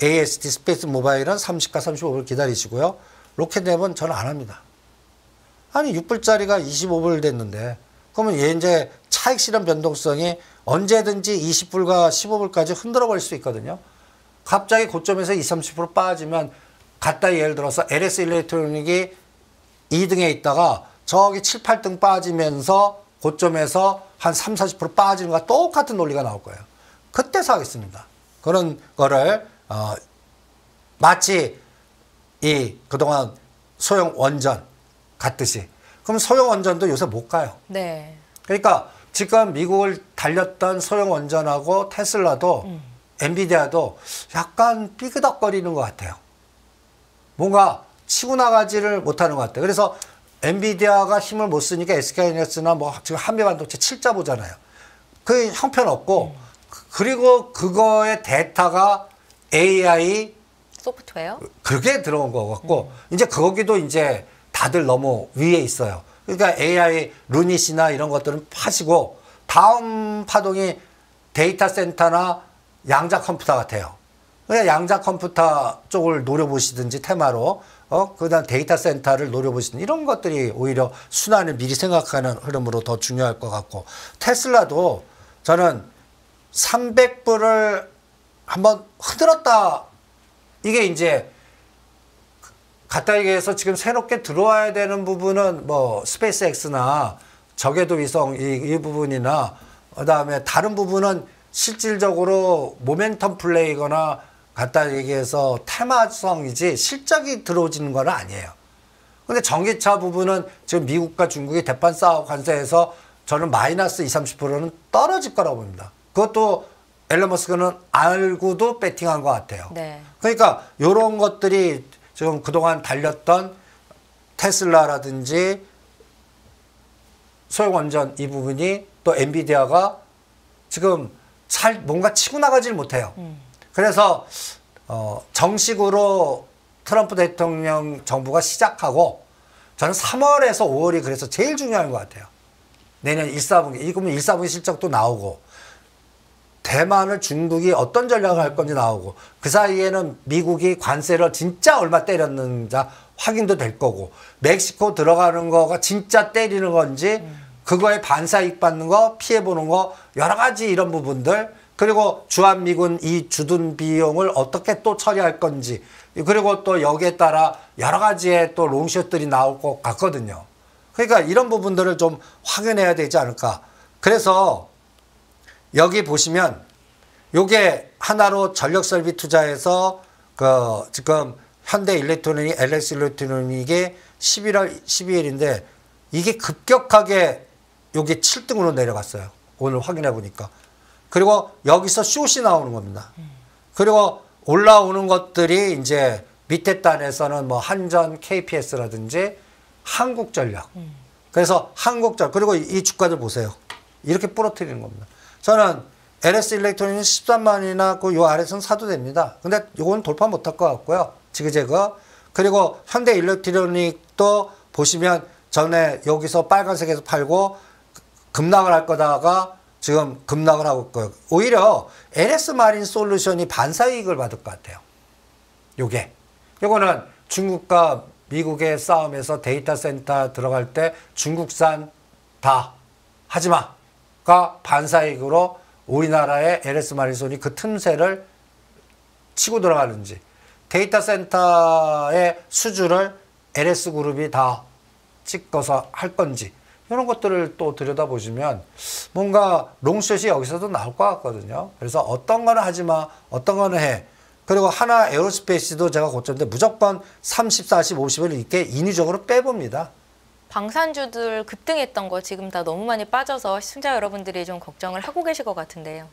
AST 스페이스 모바일은 30과 35불 기다리시고요. 로켓랩은 저는 안 합니다. 아니 6불짜리가 25불 됐는데 그러면 얘 이제 차익 실현 변동성이 언제든지 20불과 15불까지 흔들어 버릴 수 있거든요. 갑자기 고점에서 20, 30% 빠지면 갖다 예를 들어서 LS 일렉트로닉이 2등에 있다가 저기 7, 8등 빠지면서 고점에서 한 3, 40% 빠지는 거와 똑같은 논리가 나올 거예요. 그때 사겠습니다. 그런 거를 마치 이 그동안 소형 원전 갔듯이. 그럼 소형 원전도 요새 못 가요. 네. 그러니까 지금 미국을 달렸던 소형 원전하고 테슬라도 엔비디아도 약간 삐그덕거리는 것 같아요. 뭔가 치고 나가지를 못하는 것 같아요. 그래서 엔비디아가 힘을 못 쓰니까 SK하이닉스나 뭐 지금 한미반도체 7자 보잖아요. 그 형편없고 그리고 그거의 데이터가 AI 소프트웨어? 그게 들어온 것 같고 이제 거기도 이제 다들 너무 위에 있어요. 그러니까 AI 루닛이나 이런 것들은 파시고 다음 파동이 데이터 센터나 양자 컴퓨터 같아요. 그냥 양자 컴퓨터 쪽을 노려보시든지 테마로 그다음 데이터 센터를 노려보시든 이런 것들이 오히려 순환을 미리 생각하는 흐름으로 더 중요할 것 같고 테슬라도 저는 300불을 한번 흔들었다. 이게 이제 갖다 얘기해서 지금 새롭게 들어와야 되는 부분은 뭐 스페이스 X나 저궤도 위성 이 부분이나 그다음에 다른 부분은 실질적으로 모멘텀 플레이거나 갖다 얘기해서 테마성이지 실적이 들어오지는 건 아니에요. 근데 전기차 부분은 지금 미국과 중국이 대판 싸움 관세에서 저는 마이너스 20, 30%는 떨어질 거라고 봅니다. 그것도 앨런 머스크는 알고도 배팅한 것 같아요. 네. 그러니까 이런 것들이 지금 그동안 달렸던 테슬라라든지 소형원전 이 부분이 또 엔비디아가 지금 잘 뭔가 치고 나가질 못해요. 그래서 정식으로 트럼프 대통령 정부가 시작하고 저는 3월에서 5월이 그래서 제일 중요한 것 같아요. 내년 1, 4분기. 이거면 1, 4분기 실적도 나오고 대만을 중국이 어떤 전략을 할 건지 나오고 그 사이에는 미국이 관세를 진짜 얼마 때렸는지 확인도 될 거고 멕시코 들어가는 거가 진짜 때리는 건지 그거에 반사이익 받는 거 피해보는 거 여러 가지 이런 부분들 그리고 주한미군 이 주둔 비용을 어떻게 또 처리할 건지 그리고 또 여기에 따라 여러 가지의 또 롱숏들이 나올 것 같거든요. 그러니까 이런 부분들을 좀 확인해야 되지 않을까. 그래서 여기 보시면 요게 하나로 전력설비 투자해서 그 지금 현대일렉트로닉, LS일렉트로닉이 11월 12일인데 이게 급격하게 요게 7등으로 내려갔어요. 오늘 확인해 보니까. 그리고 여기서 숏이 나오는 겁니다. 그리고 올라오는 것들이 이제 밑에 단에서는 뭐 한전, KPS라든지 한국전력. 그래서 한국전력 그리고 이 주가들 보세요. 이렇게 부러뜨리는 겁니다. 저는 LS일렉트로닉은 13만이나 그 요 아래선 사도 됩니다. 근데 요건 돌파 못할 것 같고요. 지그재그. 그리고 현대일렉트로닉도 보시면 전에 여기서 빨간색에서 팔고 급락을 할 거다가 지금 급락을 하고 있고요. 오히려 LS마린솔루션이 반사이익을 받을 것 같아요. 요거는 중국과 미국의 싸움에서 데이터 센터 들어갈 때 중국산 다 하지마가 반사이익으로 우리나라의 LS마린솔이 그 틈새를 치고 들어가는지 데이터 센터의 수주를 LS그룹이 다 찍어서 할 건지 이런 것들을 또 들여다보시면 뭔가 롱숏이 여기서도 나올 것 같거든요. 그래서 어떤 거는 하지마, 어떤 거는 해. 그리고 하나 에어로스페이스도 제가 고점인데 무조건 30, 40, 50을 이렇게 인위적으로 빼봅니다. 방산주들 급등했던 거 지금 다 너무 많이 빠져서 시청자 여러분들이 좀 걱정을 하고 계실 것 같은데요.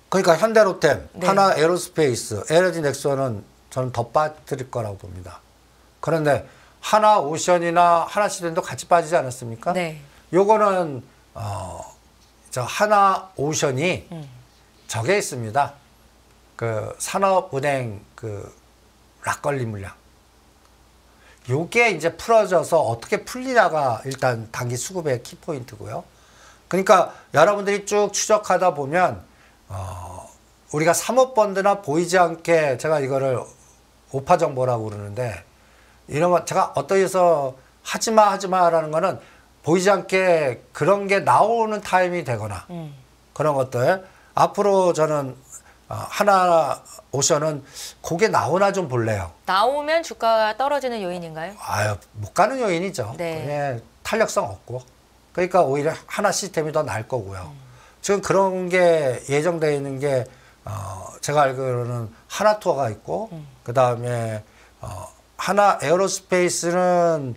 그러니까 현대로템, 네. 하나 에어로스페이스, LG 넥슨은 저는 더 빠뜨릴 거라고 봅니다. 그런데 하나 오션이나 하나 시대도 같이 빠지지 않았습니까? 네. 요거는 저 하나 오션이 저게 있습니다. 그 산업은행 그 락걸리 물량. 요게 이제 풀어져서 어떻게 풀리냐가 일단 단기 수급의 키포인트고요. 그러니까 여러분들이 쭉 추적하다 보면 우리가 사모펀드나 보이지 않게 제가 이거를 오파 정보라고 그러는데 이런 거 제가 어떠해서 하지마라는 거는 보이지 않게 그런 게 나오는 타임이 되거나 그런 것들 앞으로 저는 하나 오션은 그게 나오나 좀 볼래요. 나오면 주가가 떨어지는 요인인가요? 아유, 못 가는 요인이죠. 네. 탄력성 없고. 그러니까 오히려 하나 시스템이 더 나을 거고요. 지금 그런 게 예정되어 있는 게 제가 알기로는 하나 투어가 있고 그다음에 하나 에어로스페이스는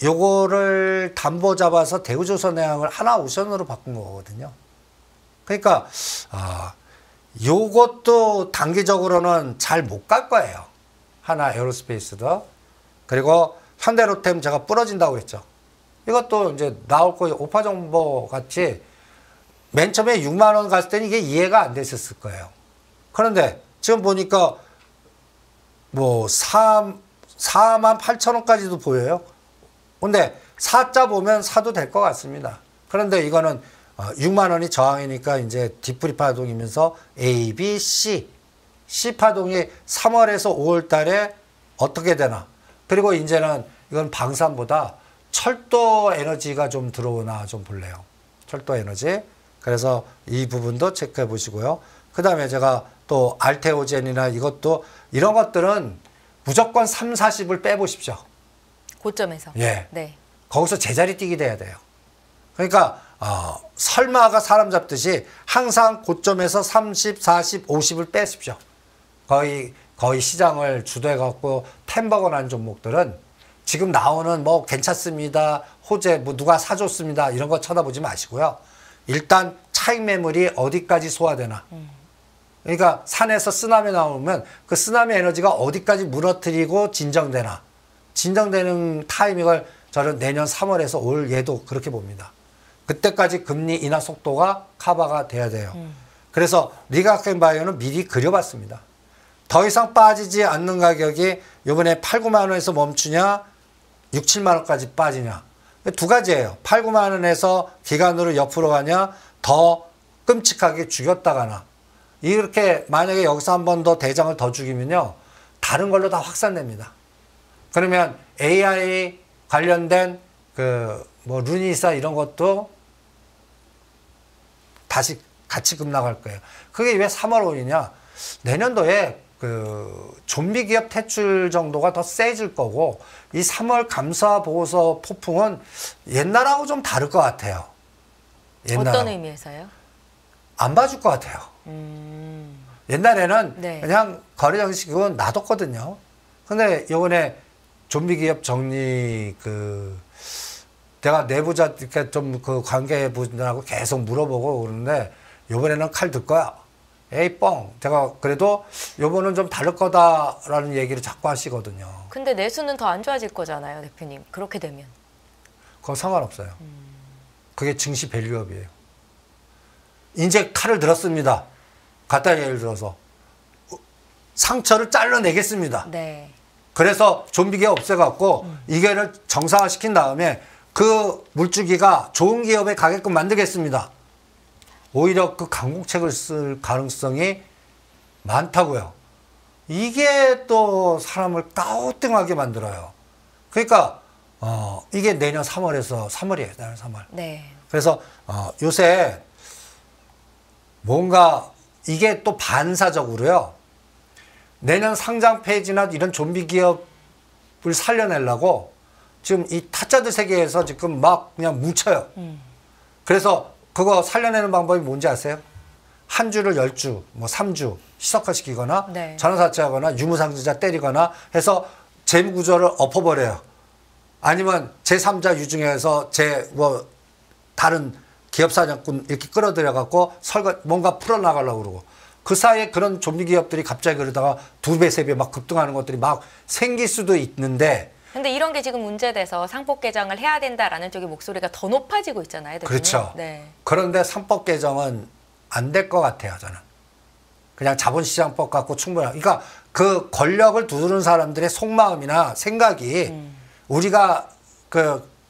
요거를 담보 잡아서 대우조선해양을 하나 오션으로 바꾼 거거든요. 그러니까 요것도 단기적으로는 잘 못 갈 거예요. 하나 에어로스페이스도. 그리고 현대로템 제가 부러진다고 그랬죠. 이것도 이제 나올 거예요. 오파 정보 같이 맨 처음에 6만 원 갔을 때는 이게 이해가 안 됐었을 거예요. 그런데 지금 보니까 뭐 4만 8천 원까지도 보여요. 근데 4자 보면 사도 될 것 같습니다. 그런데 이거는 6만 원이 저항이니까 이제 뒤풀이 파동이면서 A, B, C 파동이 3월에서 5월 달에 어떻게 되나. 그리고 이제는 이건 방산보다 철도 에너지가 좀 들어오나 좀 볼래요. 철도 에너지. 그래서 이 부분도 체크해 보시고요. 그 다음에 제가 또 알테오젠이나 이것도 이런 것들은 무조건 3, 40을 빼보십시오. 고점에서. 예. 네. 거기서 제자리 뛰기 돼야 돼요. 그러니까 설마가 사람 잡듯이 항상 고점에서 30, 40, 50을 빼십시오. 거의 시장을 주도해 갖고 템버거 난 종목들은 지금 나오는 뭐 괜찮습니다. 호재 뭐 누가 사줬습니다. 이런 거 쳐다보지 마시고요. 일단 차익 매물이 어디까지 소화되나. 그러니까 산에서 쓰나미 나오면 그 쓰나미 에너지가 어디까지 무너뜨리고 진정되나. 진정되는 타이밍을 저는 내년 3월에서 올 얘도 그렇게 봅니다. 그때까지 금리 인하 속도가 커버가 돼야 돼요. 그래서 리가켄바이오는 미리 그려봤습니다. 더 이상 빠지지 않는 가격이 이번에 8, 9만 원에서 멈추냐 6, 7만 원까지 빠지냐 두 가지예요. 8, 9만 원에서 기간으로 옆으로 가냐 더 끔찍하게 죽였다 가나 이렇게 만약에 여기서 한 번 더 대장을 더 죽이면요 다른 걸로 다 확산됩니다. 그러면 AI 관련된 뭐 루니사 이런 것도 다시 같이 급락할 거예요. 그게 왜 3월 5일이냐? 내년도에 좀비 기업 퇴출 정도가 더 세질 거고 이 3월 감사 보고서 폭풍은 옛날하고 좀 다를 것 같아요. 옛날하고. 어떤 의미에서요? 안 봐줄 것 같아요. 옛날에는 네. 그냥 거래 정식은 놔뒀거든요. 근데 이번에 좀비 기업 정리 내가 내부자 이렇게 좀 관계부들하고 계속 물어보고 그러는데 요번에는 칼 들 거야. 에이 뻥. 제가 그래도 요번은 좀 다를 거다라는 얘기를 자꾸 하시거든요. 근데 내수는 더 안 좋아질 거잖아요, 대표님. 그렇게 되면. 그건 상관없어요. 그게 증시 밸류업이에요. 이제 칼을 들었습니다. 갖다 예를 들어서 상처를 잘라내겠습니다. 네. 그래서 좀비기업 없애갖고 이게를 정상화시킨 다음에 그 물주기가 좋은 기업에 가게끔 만들겠습니다. 오히려 그 강공책을 쓸 가능성이 많다고요. 이게 또 사람을 까우뚱하게 만들어요. 그러니까 이게 내년 3월에서 3월이에요. 내년 3월. 네. 그래서 요새 뭔가 이게 또 반사적으로요. 내년 상장 폐지나 이런 좀비 기업을 살려내려고 지금 이 타짜들 세계에서 지금 막 그냥 뭉쳐요. 그래서 그거 살려내는 방법이 뭔지 아세요? 한 주를 10주, 뭐 3주 희석화시키거나 네. 전환사채하거나 유무상증자 때리거나 해서 재무구조를 엎어버려요. 아니면 제3자 유증해서 뭐 다른 기업사냥꾼 이렇게 끌어들여갖고 뭔가 풀어나가려고 그러고 그 사이에 그런 좀비 기업들이 갑자기 그러다가 2배, 3배 막 급등하는 것들이 막 생길 수도 있는데 근데 이런 게 지금 문제돼서 상법 개정을 해야 된다라는 쪽의 목소리가 더 높아지고 있잖아요, 대표님. 그렇죠. 네. 그런데 3법 개정은 안 될 것 같아요, 저는. 그냥 자본시장법 갖고 충분하고. 그러니까 그 권력을 두드는 사람들의 속마음이나 생각이 우리가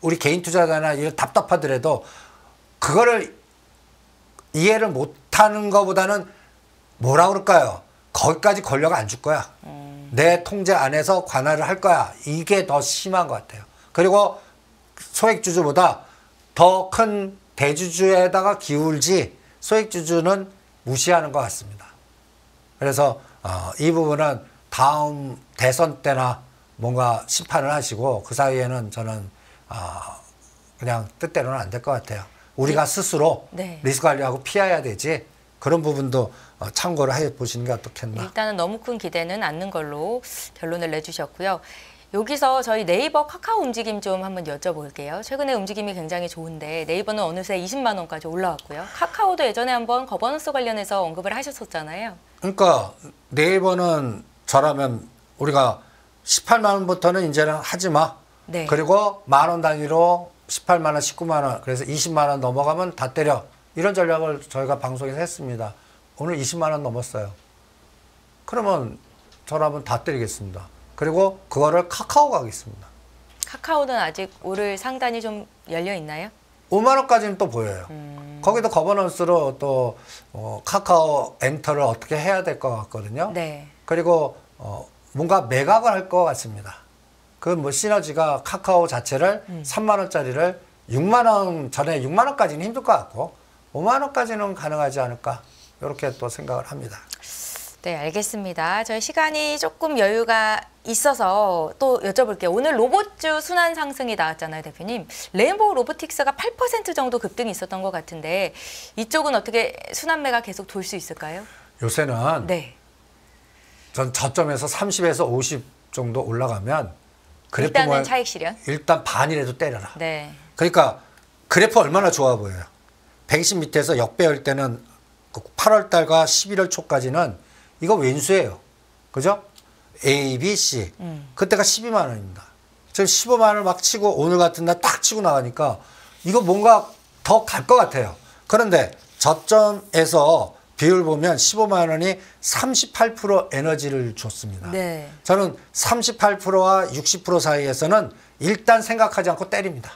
우리 개인 투자자나 이런 답답하더라도 그거를 이해를 못하는 것보다는 뭐라 그럴까요? 거기까지 권력 안 줄 거야. 내 통제 안에서 관할을 할 거야. 이게 더 심한 것 같아요. 그리고 소액주주보다 더 큰 대주주에다가 기울지 소액주주는 무시하는 것 같습니다. 그래서 이 부분은 다음 대선 때나 뭔가 심판을 하시고 그 사이에는 저는 그냥 뜻대로는 안 될 것 같아요. 우리가 스스로 네. 리스크 관리하고 피해야 되지 그런 부분도 참고를 해보시는 게 어떻겠나. 일단은 너무 큰 기대는 않는 걸로 결론을 내주셨고요. 여기서 저희 네이버 카카오 움직임 좀 한번 여쭤볼게요. 최근에 움직임이 굉장히 좋은데 네이버는 어느새 20만 원까지 올라왔고요. 카카오도 예전에 한번 거버넌스 관련해서 언급을 하셨었잖아요. 그러니까 네이버는 저라면 우리가 18만 원부터는 이제는 하지 마. 네. 그리고 10,000원 단위로 18만 원, 19만 원, 그래서 20만 원 넘어가면 다 때려. 이런 전략을 저희가 방송에서 했습니다. 오늘 20만 원 넘었어요. 그러면 저라면 다 때리겠습니다. 그리고 그거를 카카오가 하겠습니다. 카카오는 아직 오를 상단이 좀 열려 있나요? 5만 원까지는 또 보여요. 거기도 거버넌스로 또 카카오 엔터를 어떻게 해야 될 것 같거든요. 네. 그리고 뭔가 매각을 할 것 같습니다. 그 뭐 시너지가 카카오 자체를 3만 원짜리를 6만 원 전에 6만 원까지는 힘들 것 같고 5만 원까지는 가능하지 않을까 이렇게 또 생각을 합니다. 네, 알겠습니다. 저희 시간이 조금 여유가 있어서 또 여쭤볼게요. 오늘 로봇주 순환 상승이 나왔잖아요, 대표님. 레인보우 로보틱스가 8% 정도 급등이 있었던 것 같은데 이쪽은 어떻게 순환매가 계속 돌 수 있을까요? 요새는 네. 전 저점에서 30에서 50 정도 올라가면 그래프 일단은 차익 실현. 일단 반이라도 때려라. 네. 그러니까 그래프 얼마나 좋아 보여요. 120 밑에서 역배열 때는 8월 달과 11월 초까지는 이거 왼수예요. 그죠? A, B, C. 그때가 12만 원입니다. 지금 15만 원을 막 치고 오늘 같은 날 딱 치고 나가니까 이거 뭔가 더 갈 것 같아요. 그런데 저점에서 비율 보면 15만 원이 38% 에너지를 줬습니다. 네. 저는 38%와 60% 사이에서는 일단 생각하지 않고 때립니다.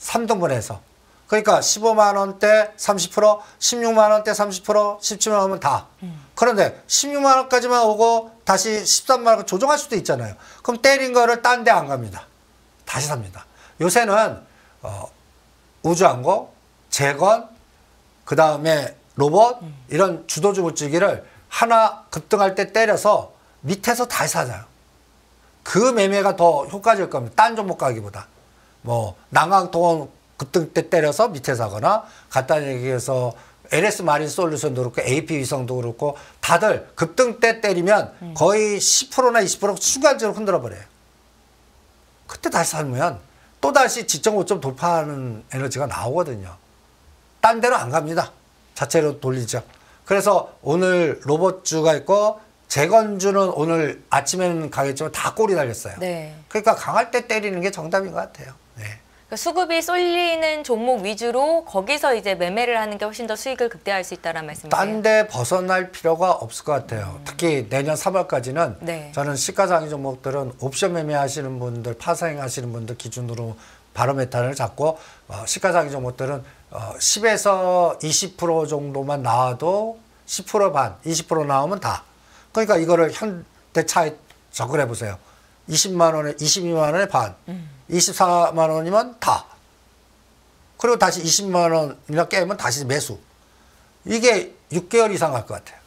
3등분해서. 그러니까 15만 원대 30%, 16만 원대 30%, 17만 원은 다. 그런데 16만 원까지만 오고 다시 13만 원 조정할 수도 있잖아요. 그럼 때린 거를 딴 데 안 갑니다. 다시 삽니다. 요새는 우주항공, 재건, 그 다음에 로봇 이런 주도주 물질기를 하나 급등할 때 때려서 밑에서 다시 사자요. 그 매매가 더 효과적일 겁니다. 딴 종목 가기보다. 뭐 난강통원 급등 때 때려서 밑에 사거나 간단히 얘기해서 LS 마린 솔루션도 그렇고 AP 위성도 그렇고 다들 급등 때 때리면 거의 10%나 20% 순간적으로 흔들어 버려요. 그때 다시 사면 또다시 지정 고점 돌파하는 에너지가 나오거든요. 딴 데로 안 갑니다. 자체로 돌리죠. 그래서 오늘 로봇주가 있고 재건주는 오늘 아침에는 가겠지만 다 꼬리 달렸어요. 네. 그러니까 강할 때 때리는 게 정답인 것 같아요. 네. 그러니까 수급이 쏠리는 종목 위주로 거기서 이제 매매를 하는 게 훨씬 더 수익을 극대화할 수 있다는 말씀이세요? 딴 데 벗어날 필요가 없을 것 같아요. 특히 내년 3월까지는 네. 저는 시가상위 종목들은 옵션 매매하시는 분들, 파생하시는 분들 기준으로 바로메타를 잡고 시가상위 종목들은 10에서 20% 정도만 나와도 10% 반, 20% 나오면 다. 그러니까 이거를 현대차에 접근해 보세요. 20만 원에 22만 원에 반, 24만 원이면 다. 그리고 다시 20만 원이나 깨면 다시 매수. 이게 6개월 이상 갈 것 같아요.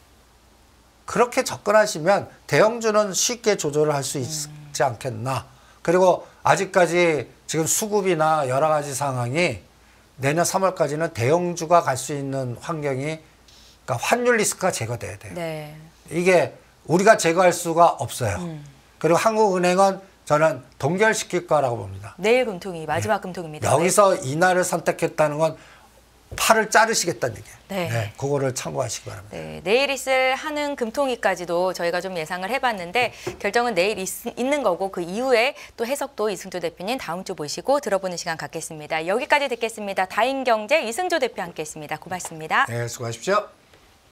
그렇게 접근하시면 대형주는 쉽게 조절을 할 수 있지 않겠나. 그리고 아직까지 지금 수급이나 여러 가지 상황이 내년 3월까지는 대형주가 갈 수 있는 환경이, 그러니까 환율 리스크가 제거돼야 돼요. 네. 이게 우리가 제거할 수가 없어요. 그리고 한국은행은 저는 동결시킬 거라고 봅니다. 내일 금통이 마지막 금통입니다. 여기서 이날을 선택했다는 건 팔을 자르시겠다는 얘기예요. 네. 네, 그거를 참고하시기 바랍니다. 네, 내일 있을 한은 금통위까지도 저희가 좀 예상을 해봤는데 결정은 내일 있는 거고 그 이후에 또 해석도 이승조 대표님 다음 주 모시고 들어보는 시간 갖겠습니다. 여기까지 듣겠습니다. 다인경제 이승조 대표 함께했습니다. 고맙습니다. 네, 수고하십시오.